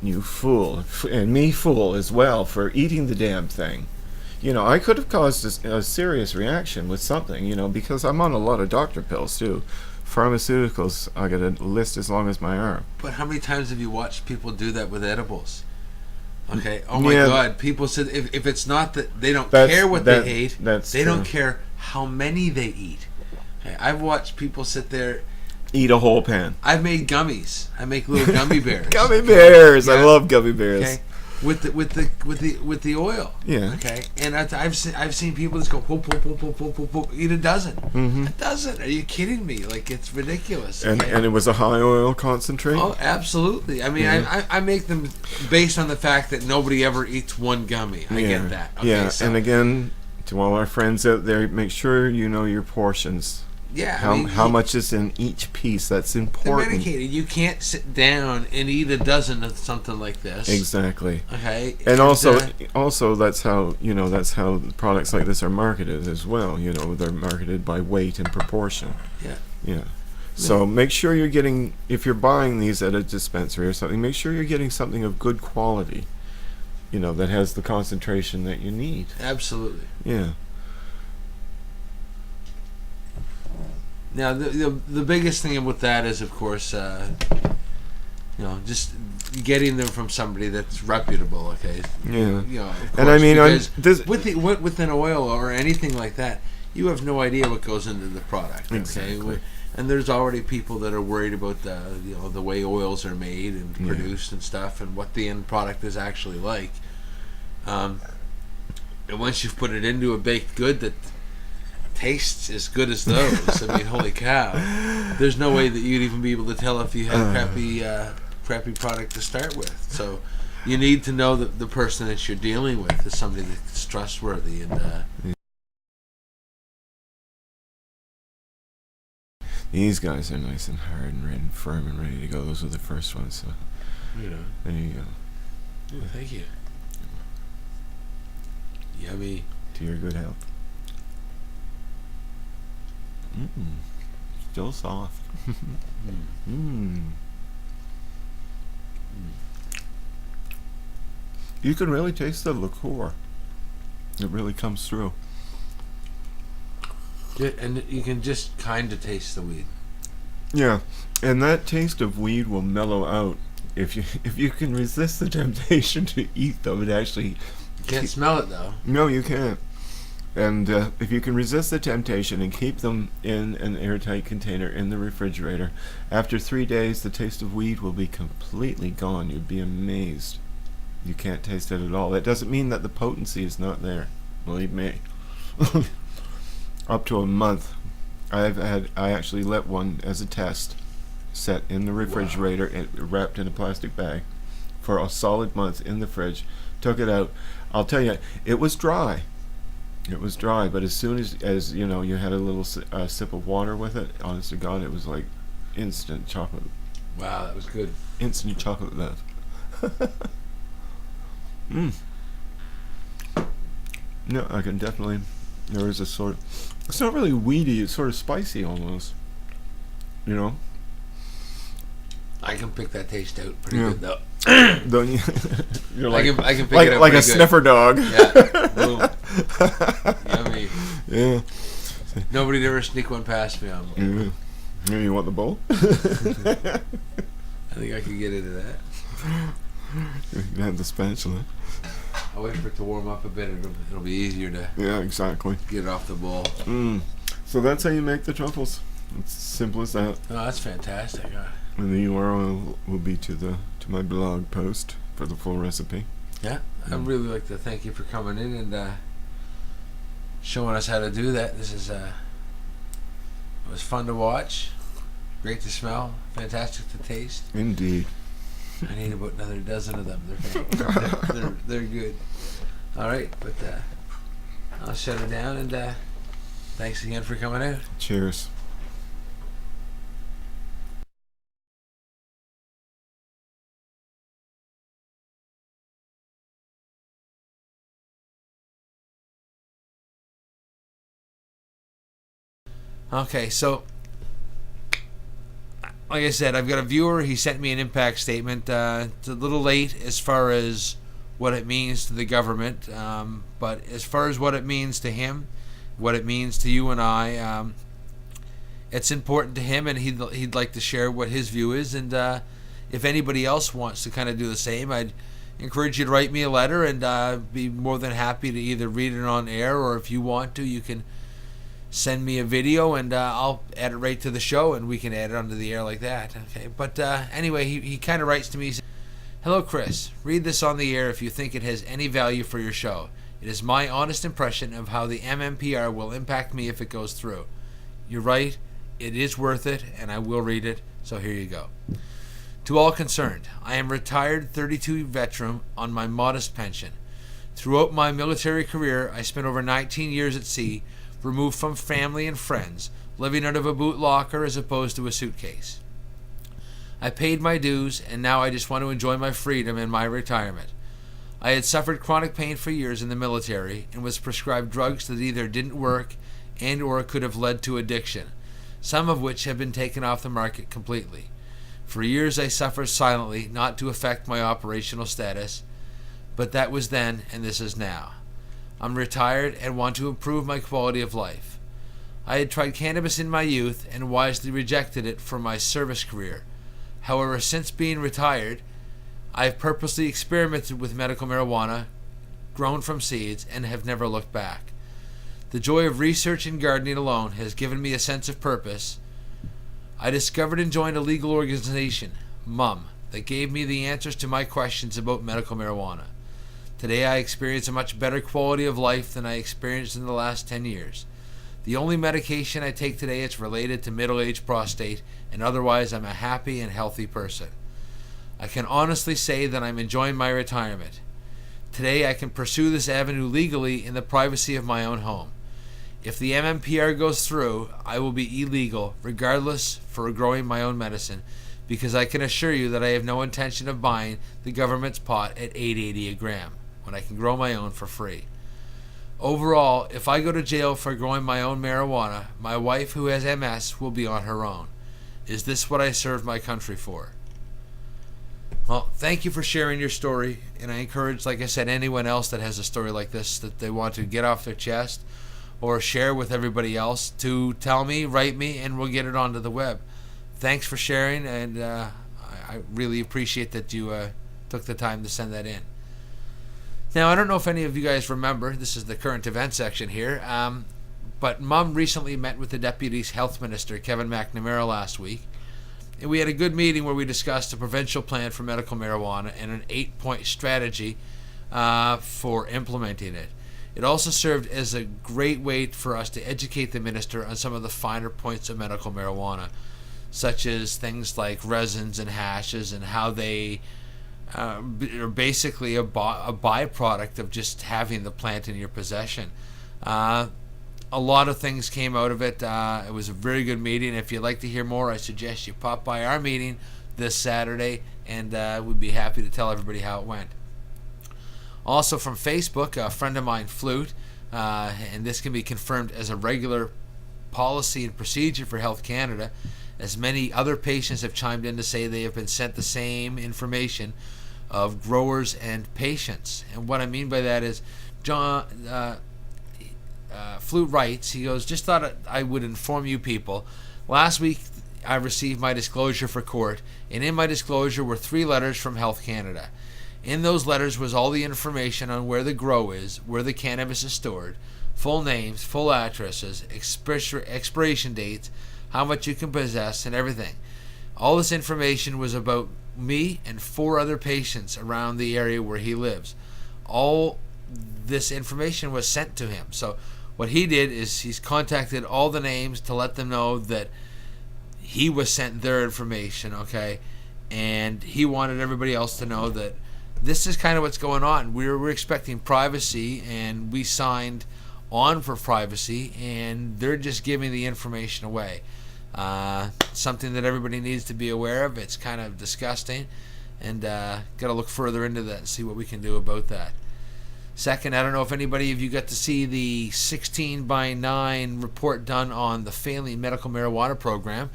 Speaker 2: "You fool," and me fool as well, for eating the damn thing. I could have caused a serious reaction with something, because I'm on a lot of doctor pills too. Pharmaceuticals, I got a list as long as my arm.
Speaker 1: But how many times have you watched people do that with edibles? Okay. Oh my God. People said if it's not that they don't care what they ate, they don't care how many they eat. Okay, I've watched people sit there.
Speaker 2: Eat a whole pan.
Speaker 1: I've made gummies. I make little gummy bears.
Speaker 2: Gummy bears. Yeah. I love gummy bears.
Speaker 1: Okay. With the oil.
Speaker 2: Yeah.
Speaker 1: Okay. And I've seen people just go whoop, whoop, whoop, whoop, whoop, whoop, whoop, eat a dozen. A dozen? Are you kidding me? Like, it's ridiculous. Okay?
Speaker 2: And it was a high oil concentrate.
Speaker 1: Oh, absolutely. I mean, I make them based on the fact that nobody ever eats one gummy. I get that. Okay,
Speaker 2: yeah. And again, to all our friends out there, make sure you know your portions.
Speaker 1: Yeah,
Speaker 2: how much is in each piece? That's important.
Speaker 1: They're medicated. You can't sit down and eat a dozen of something like this.
Speaker 2: Exactly.
Speaker 1: Okay.
Speaker 2: And also that's how products like this are marketed as well. They're marketed by weight and proportion.
Speaker 1: Yeah.
Speaker 2: Yeah. So make sure you're getting, if you're buying these at a dispensary or something, make sure you're getting something of good quality. That has the concentration that you need.
Speaker 1: Absolutely.
Speaker 2: Yeah.
Speaker 1: Now, the biggest thing with that is, of course, just getting them from somebody that's reputable. Okay.
Speaker 2: Yeah.
Speaker 1: Of
Speaker 2: And I mean,
Speaker 1: because with an oil or anything like that, you have no idea what goes into the product. Okay.
Speaker 2: Exactly.
Speaker 1: And there's already people that are worried about the way oils are made and produced and stuff, and what the end product is actually like. And once you've put it into a baked good that tastes as good as those, I mean, holy cow! There's no way that you'd even be able to tell if you had crappy product to start with. So you need to know that the person that you're dealing with is somebody that's trustworthy and.
Speaker 2: These guys are nice and hard and firm and ready to go. Those are the first ones. So there you go.
Speaker 1: Yeah, thank you. Yummy.
Speaker 2: To your good health. Still soft. You can really taste the liqueur. It really comes through.
Speaker 1: And you can just kind of taste the weed.
Speaker 2: Yeah, and that taste of weed will mellow out if you can resist the temptation to eat them. It actually
Speaker 1: you can't smell it though.
Speaker 2: No, you can't. And if you can resist the temptation and keep them in an airtight container in the refrigerator, after 3 days, the taste of weed will be completely gone. You'd be amazed. You can't taste it at all. That doesn't mean that the potency is not there. Believe me. Up to a month. I actually let one as a test set in the refrigerator, wrapped in a plastic bag for a solid month in the fridge. Took it out. I'll tell you, it was dry. It was dry, but as soon as you had a little sip of water with it, honest to God, it was like instant chocolate.
Speaker 1: Wow, that was good.
Speaker 2: Instant chocolate love. No, I can definitely. There is a sort of. It's not really weedy. It's sort of spicy almost.
Speaker 1: I can pick that taste out pretty good though.
Speaker 2: Don't you? You're
Speaker 1: I can pick it out
Speaker 2: like a
Speaker 1: good.
Speaker 2: sniffer dog.
Speaker 1: Yeah. Boom. Yummy.
Speaker 2: Yeah.
Speaker 1: Nobody'd ever sneak one past me.
Speaker 2: Yeah, you want the bowl?
Speaker 1: I think I could get into that.
Speaker 2: You can have the spatula.
Speaker 1: I'll wait for it to warm up a bit. It'll be easier to
Speaker 2: exactly
Speaker 1: get it off the bowl.
Speaker 2: So that's how you make the truffles. It's simple as that.
Speaker 1: Oh, that's fantastic.
Speaker 2: And the URL will be to my blog post for the full recipe.
Speaker 1: Yeah, I'd really like to thank you for coming in and showing us how to do that. This is it was fun to watch, great to smell, fantastic to taste.
Speaker 2: Indeed.
Speaker 1: I need about another dozen of them. They're good. All right, but I'll shut it down and thanks again for coming out.
Speaker 2: Cheers.
Speaker 1: Okay, so like I said, I've got a viewer. He sent me an impact statement. It's a little late as far as what it means to the government, but as far as what it means to him, what it means to you and I, it's important to him, and he'd like to share what his view is. And if anybody else wants to kind of do the same, I'd encourage you to write me a letter, and be more than happy to either read it on air, or if you want to, you can send me a video and I'll add it right to the show and we can add it onto the air like that. Okay, but anyway, he kind of writes to me. He says, "Hello, Chris. Read this on the air if you think it has any value for your show. It is my honest impression of how the MMPR will impact me if it goes through. You're right. It is worth it, and I will read it. So here you go. To all concerned, I am retired 32 veteran on my modest pension. Throughout my military career, I spent over 19 years at sea, removed from family and friends, living out of a boot locker as opposed to a suitcase. I paid my dues, and now I just want to enjoy my freedom and my retirement. I had suffered chronic pain for years in the military and was prescribed drugs that either didn't work and or could have led to addiction, some of which have been taken off the market completely. For years I suffered silently, not to affect my operational status, but that was then and this is now. I'm retired and want to improve my quality of life. I had tried cannabis in my youth and wisely rejected it for my service career. However, since being retired, I have purposely experimented with medical marijuana grown from seeds and have never looked back. The joy of research and gardening alone has given me a sense of purpose. I discovered and joined a legal organization, MUM, that gave me the answers to my questions about medical marijuana. Today I experience a much better quality of life than I experienced in the last 10 years. The only medication I take today is related to middle-aged prostate, and otherwise I'm a happy and healthy person. I can honestly say that I'm enjoying my retirement. Today I can pursue this avenue legally in the privacy of my own home. If the MMPR goes through, I will be illegal regardless for growing my own medicine, because I can assure you that I have no intention of buying the government's pot at $8.80 a gram when I can grow my own for free. Overall, if I go to jail for growing my own marijuana, my wife who has MS will be on her own. Is this what I served my country for? Well, thank you for sharing your story, and I encourage, like I said, anyone else that has a story like this that they want to get off their chest or share with everybody else to tell me, write me, and we'll get it onto the web. Thanks for sharing, and I really appreciate that you took the time to send that in. Now, I don't know if any of you guys remember, this is the current event section here, but Mum recently met with the Deputy Health Minister, Kevin McNamara, last week. And we had a good meeting where we discussed a provincial plan for medical marijuana and an 8-point strategy for implementing it. It also served as a great way for us to educate the minister on some of the finer points of medical marijuana, such as things like resins and hashes and how they are basically a byproduct of just having the plant in your possession. A lot of things came out of it. It was a very good meeting. If you'd like to hear more, I suggest you pop by our meeting this Saturday, and we'd be happy to tell everybody how it went. Also from Facebook, a friend of mine, Flute, and this can be confirmed as a regular policy and procedure for Health Canada, as many other patients have chimed in to say they have been sent the same information of growers and patients. And what I mean by that is, Flute writes, he goes, just thought I would inform you people. Last week I received my disclosure for court, and in my disclosure were 3 letters from Health Canada. In those letters was all the information on where the grow is, where the cannabis is stored, full names, full addresses, expiration dates, how much you can possess, and everything. All this information was about me and 4 other patients around the area where he lives. All this information was sent to him. So what he did is he's contacted all the names to let them know that he was sent their information, okay? And he wanted everybody else to know that this is kind of what's going on. We're expecting privacy, and we signed on for privacy, and they're just giving the information away. Something that everybody needs to be aware of. It's kind of disgusting, and got to look further into that and see what we can do about that. Second, I don't know if anybody of you got to see the 16:9 report done on the failing medical marijuana program,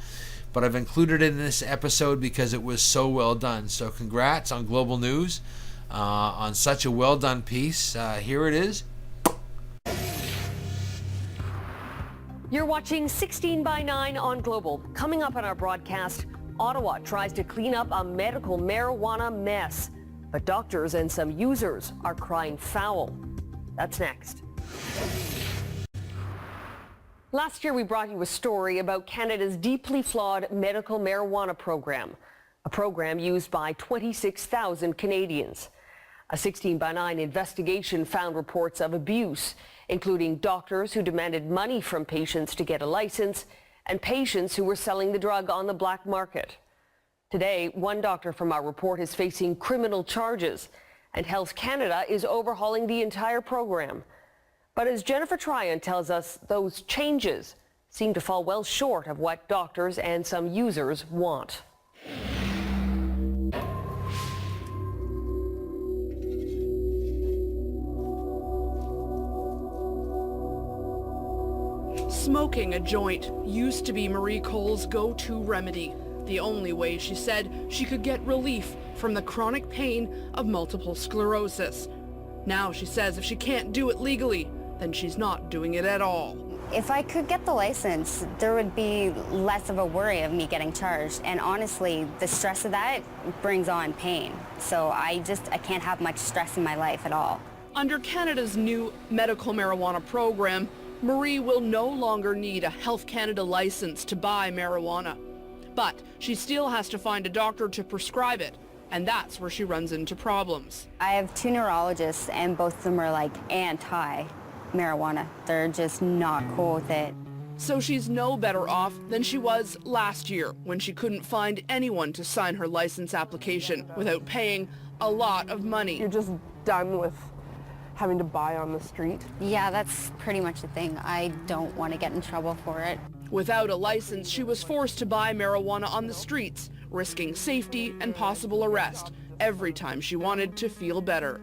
Speaker 1: but I've included it in this episode because it was so well done. So congrats on Global News on such a well done piece. Here it is.
Speaker 3: You're watching 16:9 on Global. Coming up on our broadcast, Ottawa tries to clean up a medical marijuana mess, but doctors and some users are crying foul. That's next. Last year, we brought you a story about Canada's deeply flawed medical marijuana program, a program used by 26,000 Canadians. A 16:9 investigation found reports of abuse, including doctors who demanded money from patients to get a license and patients who were selling the drug on the black market. Today, one doctor from our report is facing criminal charges, and Health Canada is overhauling the entire program. But as Jennifer Tryon tells us, those changes seem to fall well short of what doctors and some users want.
Speaker 4: Smoking a joint used to be Marie Cole's go-to remedy. The only way, she said, she could get relief from the chronic pain of multiple sclerosis. Now she says if she can't do it legally, then she's not doing it at all.
Speaker 5: If I could get the license, there would be less of a worry of me getting charged. And honestly, the stress of that brings on pain. So I can't have much stress in my life at all.
Speaker 4: Under Canada's new medical marijuana program, Marie will no longer need a Health Canada license to buy marijuana. But she still has to find a doctor to prescribe it, and that's where she runs into problems.
Speaker 5: I have 2 neurologists, and both of them are like anti-marijuana. They're just not cool with it.
Speaker 4: So she's no better off than she was last year when she couldn't find anyone to sign her license application without paying a lot of money.
Speaker 6: You're just done with having to buy on the street?
Speaker 5: Yeah, that's pretty much the thing. I don't want to get in trouble for it.
Speaker 4: Without a license, she was forced to buy marijuana on the streets, risking safety and possible arrest every time she wanted to feel better.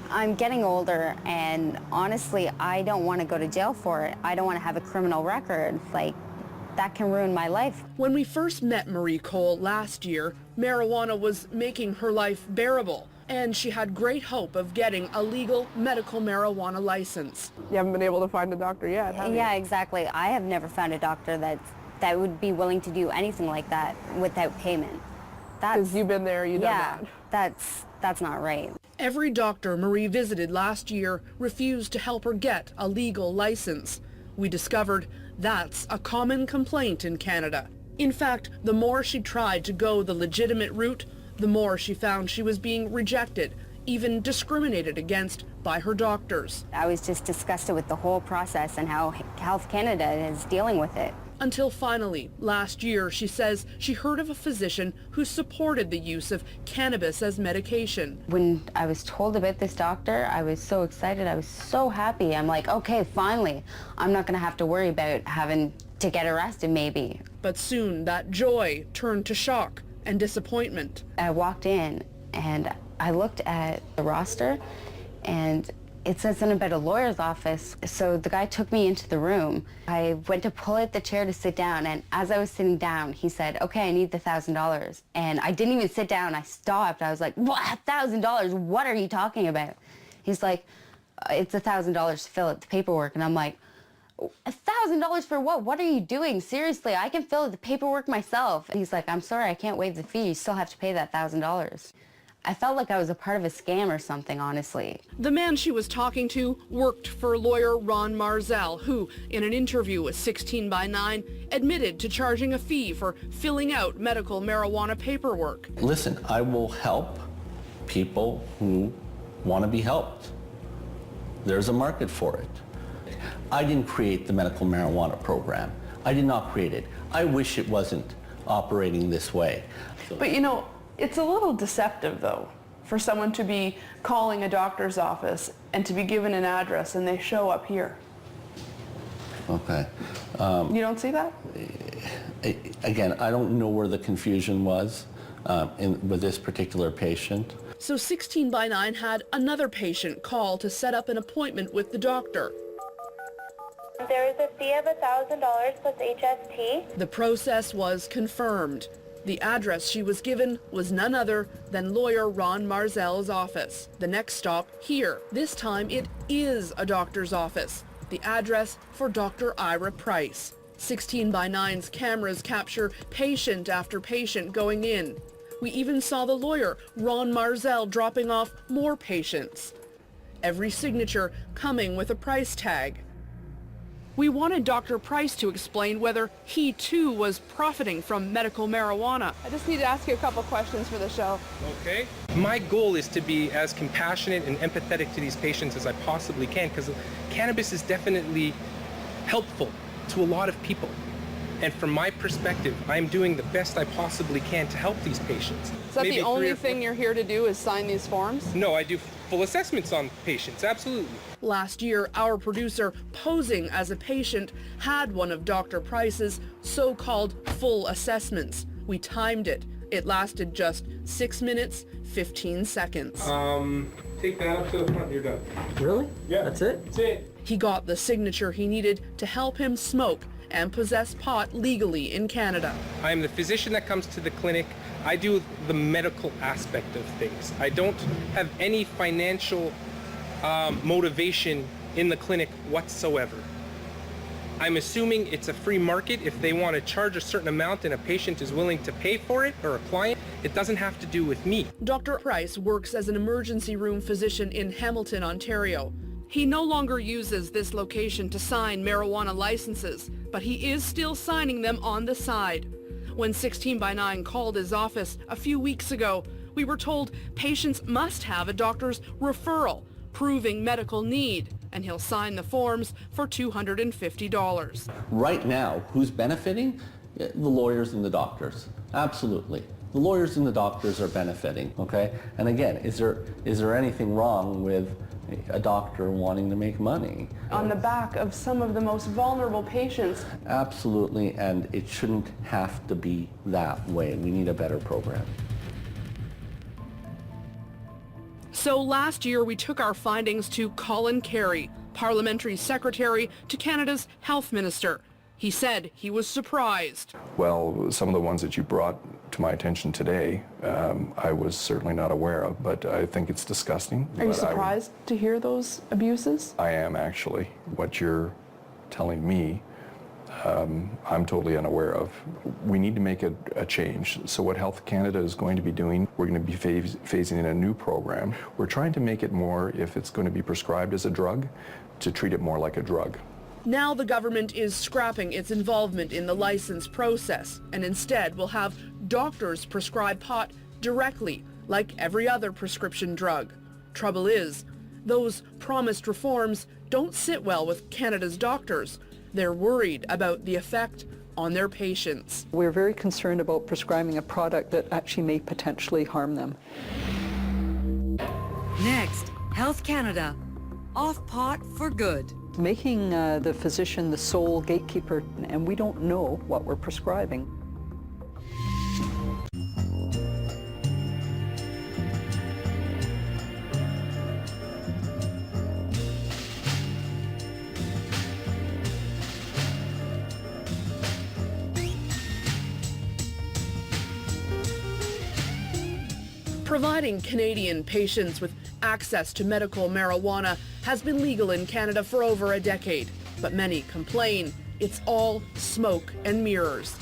Speaker 5: I'm getting older, and honestly, I don't want to go to jail for it. I don't want to have a criminal record. Like, that can ruin my life.
Speaker 4: When we first met Marie Cole last year, marijuana was making her life bearable, and she had great hope of getting a legal medical marijuana license.
Speaker 6: You haven't been able to find a doctor yet, have you?
Speaker 5: Yeah, exactly. I have never found a doctor that would be willing to do anything like that without payment.
Speaker 6: Because you've been there, you've done that.
Speaker 5: That's not right.
Speaker 4: Every doctor Marie visited last year refused to help her get a legal license. We discovered that's a common complaint in Canada. In fact, the more she tried to go the legitimate route, the more she found she was being rejected, even discriminated against by her doctors.
Speaker 5: I was just disgusted with the whole process and how Health Canada is dealing with it.
Speaker 4: Until finally, last year, she says she heard of a physician who supported the use of cannabis as medication.
Speaker 5: When I was told about this doctor, I was so excited. I was so happy. I'm like, okay, finally, I'm not going to have to worry about having to get arrested maybe.
Speaker 4: But soon that joy turned to shock and disappointment.
Speaker 5: I walked in and I looked at the roster and it said something about a lawyer's office. So the guy took me into the room. I went to pull out the chair to sit down, and as I was sitting down, he said, okay, I need the $1,000. And I didn't even sit down. I stopped. I was like, what, $1,000? What are you talking about? He's like, it's $1,000 to fill out the paperwork. And I'm like, $1,000 for what? What are you doing? Seriously, I can fill out the paperwork myself. And he's like, I'm sorry, I can't waive the fee. You still have to pay that $1,000. I felt like I was a part of a scam or something, honestly.
Speaker 4: The man she was talking to worked for lawyer Ron Marzell, who, in an interview with 16 by 9, admitted to charging a fee for filling out medical marijuana paperwork.
Speaker 7: Listen, I will help people who want to be helped. There's a market for it. I didn't create the medical marijuana program. I did not create it. I wish it wasn't operating this way.
Speaker 6: But you know, it's a little deceptive, though, for someone to be calling a doctor's office and to be given an address and they show up here.
Speaker 7: Okay.
Speaker 6: You don't see that?
Speaker 7: Again, I don't know where the confusion was with this particular patient.
Speaker 4: So 16 by 9 had another patient call to set up an appointment with the doctor.
Speaker 8: There is a fee of $1,000 plus HST.
Speaker 4: The process was confirmed. The address she was given was none other than lawyer Ron Marzell's office. The next stop here. This time it is a doctor's office. The address for Dr. Ira Price. 16 by 9's cameras capture patient after patient going in. We even saw the lawyer, Ron Marzell, dropping off more patients. Every signature coming with a price tag. We wanted Dr. Price to explain whether he too was profiting from medical marijuana.
Speaker 6: I just need to ask you a couple questions for the show.
Speaker 9: Okay. My goal is to be as compassionate and empathetic to these patients as I possibly can, because cannabis is definitely helpful to a lot of people. And from my perspective, I'm doing the best I possibly can to help these patients.
Speaker 6: Is that the only thing you're here to do is sign these forms?
Speaker 9: No, I do full assessments on patients, absolutely.
Speaker 4: Last year, our producer, posing as a patient, had one of Dr. Price's so-called full assessments. We timed it. It lasted just 6 minutes, 15 seconds.
Speaker 9: Take that up to the front, you're done.
Speaker 10: Really?
Speaker 9: Yeah.
Speaker 10: That's it?
Speaker 9: That's it.
Speaker 4: He got the signature he needed to help him smoke and possess pot legally in Canada.
Speaker 9: I'm the physician that comes to the clinic. I do the medical aspect of things. I don't have any financial motivation in the clinic whatsoever. I'm assuming it's a free market. If they want to charge a certain amount and a patient is willing to pay for it, or a client, it doesn't have to do with me.
Speaker 4: Dr. Price works as an emergency room physician in Hamilton, Ontario. He no longer uses this location to sign marijuana licenses, but he is still signing them on the side. When 16 by 9 called his office a few weeks ago, we were told patients must have a doctor's referral proving medical need, and he'll sign the forms for $250.
Speaker 7: Right now, who's benefiting? The lawyers and the doctors. Absolutely. The lawyers and the doctors are benefiting, okay? And again, is there anything wrong with a doctor wanting to make money?
Speaker 6: On the back of some of the most vulnerable patients.
Speaker 7: Absolutely, and it shouldn't have to be that way. We need a better program.
Speaker 4: So last year we took our findings to Colin Carey, Parliamentary Secretary to Canada's Health Minister. He said he was surprised.
Speaker 10: Well, some of the ones that you brought to my attention today, I was certainly not aware of, but I think it's disgusting.
Speaker 6: Are you surprised to hear those abuses?
Speaker 10: I am actually. What you're telling me, I'm totally unaware of. We need to make a change. So what Health Canada is going to be doing, we're going to be phasing in a new program. We're trying to make it more, if it's going to be prescribed as a drug, to treat it more like a drug.
Speaker 4: Now the government is scrapping its involvement in the license process and instead will have doctors prescribe pot directly, like every other prescription drug. Trouble is, those promised reforms don't sit well with Canada's doctors. They're worried about the effect on their patients.
Speaker 11: We're very concerned about prescribing a product that actually may potentially harm them.
Speaker 12: Next, Health Canada. Off pot for good.
Speaker 11: Making the physician the sole gatekeeper, and we don't know what we're prescribing.
Speaker 4: Providing Canadian patients with access to medical marijuana has been legal in Canada for over a decade, but many complain it's all smoke and mirrors.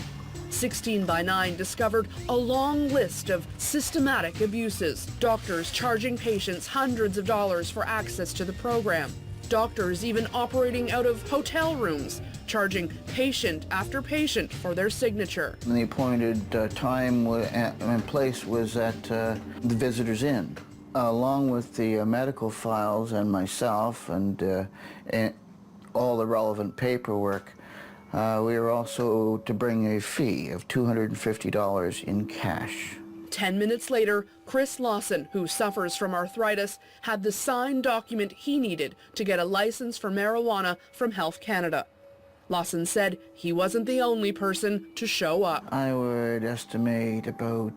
Speaker 4: 16 by 9 discovered a long list of systematic abuses, doctors charging patients hundreds of dollars for access to the program, doctors even operating out of hotel rooms, charging patient after patient for their signature.
Speaker 13: The appointed time and place was at the visitor's inn. Along with the medical files and myself and all the relevant paperwork, we were also to bring a fee of $250 in cash.
Speaker 4: 10 minutes later, Chris Lawson, who suffers from arthritis, had the signed document he needed to get a license for marijuana from Health Canada. Lawson said he wasn't the only person to show up.
Speaker 13: I would estimate about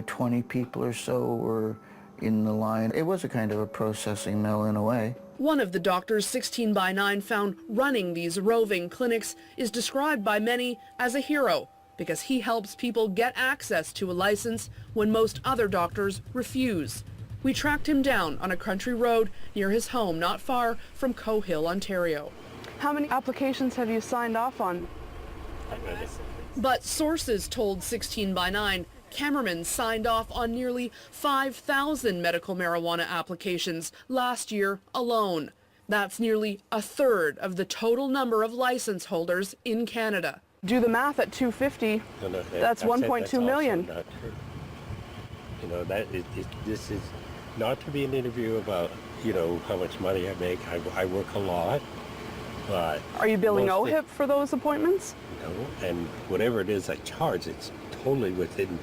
Speaker 13: 20 people or so were in the line. It was a kind of a processing mill in a way.
Speaker 4: One of the doctors 16 by 9 found running these roving clinics is described by many as a hero because he helps people get access to a license when most other doctors refuse. We tracked him down on a country road near his home not far from Cohill, Ontario.
Speaker 6: How many applications have you signed off on?
Speaker 4: But sources told 16 by 9 Cameramen signed off on nearly 5,000 medical marijuana applications last year alone. That's nearly a third of the total number of license holders in Canada.
Speaker 6: Do the math at 250, that's 1.2 million.
Speaker 14: This is not to be an interview about, how much money I make. I work a lot, but...
Speaker 6: Are you billing OHIP for those appointments?
Speaker 14: No, and whatever it is I charge, it's totally within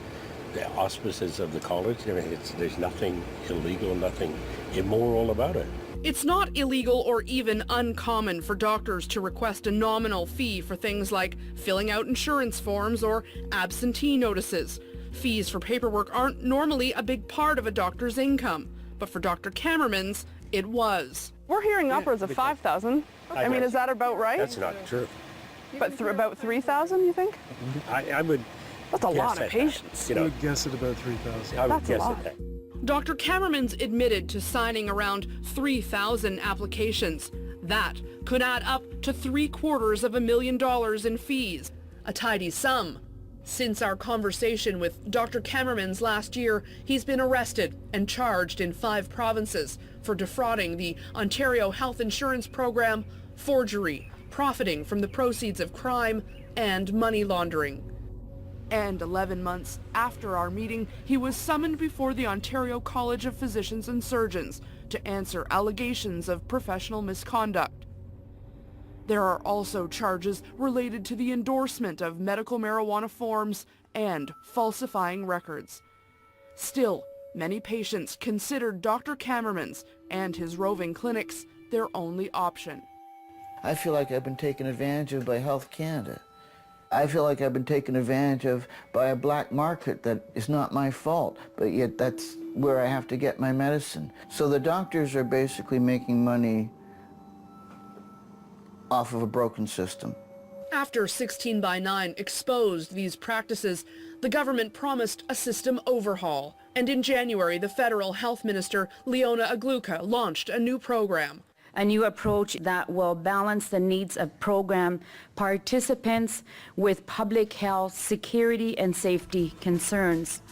Speaker 14: the auspices of the college. There's nothing illegal, nothing immoral about it.
Speaker 4: It's not illegal or even uncommon for doctors to request a nominal fee for things like filling out insurance forms or absentee notices. Fees for paperwork aren't normally a big part of a doctor's income, but for Dr. Kammerman's, it was.
Speaker 6: We're hearing upwards of 5,000. I mean, is that about right?
Speaker 14: That's not true.
Speaker 6: But about 3,000, you think?
Speaker 14: I would.
Speaker 6: That's a lot of patients.
Speaker 15: I would guess at about 3,000.
Speaker 14: I would guess at
Speaker 4: Dr. Kammerman's admitted to signing around 3,000 applications. That could add up to $750,000 in fees, a tidy sum. Since our conversation with Dr. KarmaMMMS last year, he's been arrested and charged in 5 provinces for defrauding the Ontario Health Insurance Program, forgery, profiting from the proceeds of crime, and money laundering. And 11 months after our meeting, he was summoned before the Ontario College of Physicians and Surgeons to answer allegations of professional misconduct. There are also charges related to the endorsement of medical marijuana forms and falsifying records. Still, many patients considered Dr. KarmaMMMS and his roving clinics their only option.
Speaker 13: I feel like I've been taken advantage of by Health Canada. I feel like I've been taken advantage of by a black market that is not my fault, but yet that's where I have to get my medicine. So the doctors are basically making money off of a broken system.
Speaker 4: After 16x9 exposed these practices, the government promised a system overhaul. And in January, the federal health minister, Leona Agluka, launched a new program.
Speaker 16: A new approach that will balance the needs of program participants with public health, security, and safety concerns.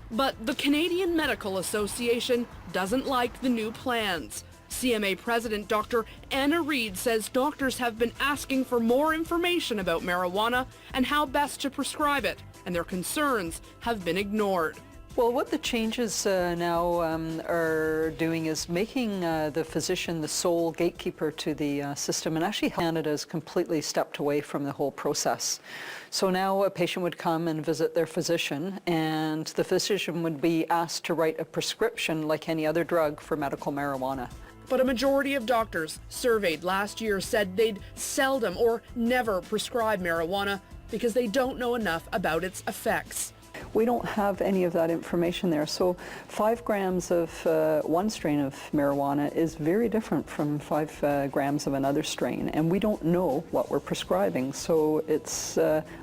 Speaker 4: But the Canadian Medical Association doesn't like the new plans. CMA President Dr. Anna Reid says doctors have been asking for more information about marijuana and how best to prescribe it, and their concerns have been ignored.
Speaker 11: Well, what the changes now are doing is making the physician the sole gatekeeper to the system, and actually Canada has completely stepped away from the whole process. So now a patient would come and visit their physician, and the physician would be asked to write a prescription like any other drug for medical marijuana.
Speaker 4: But a majority of doctors surveyed last year said they'd seldom or never prescribe marijuana because they don't know enough about its effects.
Speaker 11: We don't have any of that information there. So 5 grams of one strain of marijuana is very different from 5 grams of another strain, and we don't know what we're prescribing. So it's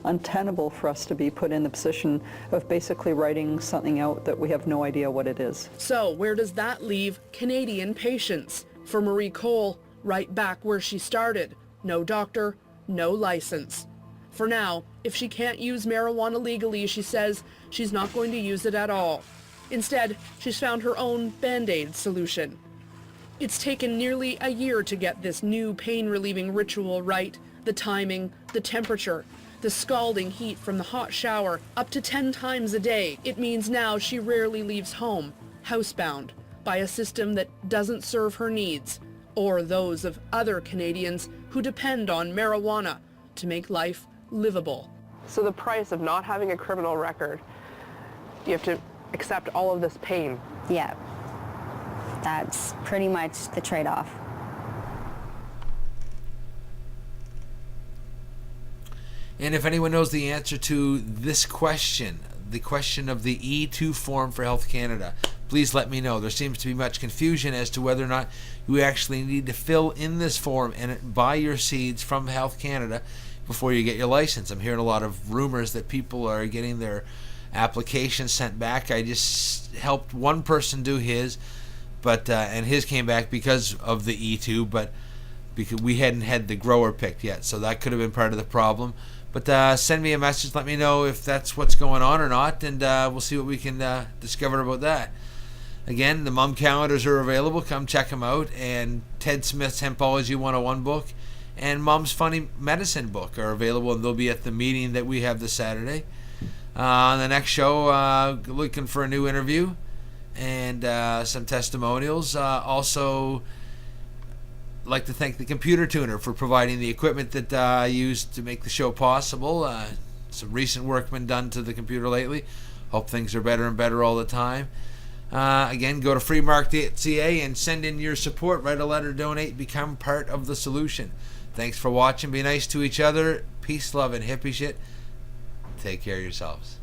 Speaker 11: untenable for us to be put in the position of basically writing something out that we have no idea what it is.
Speaker 4: So where does that leave Canadian patients? For Marie Cole, right back where she started. No doctor, no license. For now, if she can't use marijuana legally, she says she's not going to use it at all. Instead, she's found her own Band-Aid solution. It's taken nearly a year to get this new pain-relieving ritual right. The timing, the temperature, the scalding heat from the hot shower, up to 10 times a day. It means now she rarely leaves home, housebound, by a system that doesn't serve her needs, or those of other Canadians who depend on marijuana to make life livable.
Speaker 6: So the price of not having a criminal record, you have to accept all of this pain.
Speaker 5: Yeah, that's pretty much the trade-off.
Speaker 1: And if anyone knows the answer to this question, the question of the E2 form for Health Canada, please let me know. There seems to be much confusion as to whether or not you actually need to fill in this form and buy your seeds from Health Canada before you get your license. I'm hearing a lot of rumors that people are getting their applications sent back. I just helped one person do his, but and his came back because of the E2, but because we hadn't had the grower picked yet, so that could have been part of the problem. But send me a message, let me know if that's what's going on or not, and we'll see what we can discover about that. Again, the mum calendars are available. Come check them out. And Ted Smith's Hempology 101 book and Mom's Funny Medicine book are available, and they'll be at the meeting that we have this Saturday. On the next show, looking for a new interview and some testimonials. Also, like to thank the Computer Tuner for providing the equipment that I used to make the show possible. Some recent work been done to the computer lately. Hope things are better and better all the time. Again, go to freemark.ca and send in your support. Write a letter, donate, become part of the solution. Thanks for watching. Be nice to each other. Peace, love, and hippie shit. Take care of yourselves.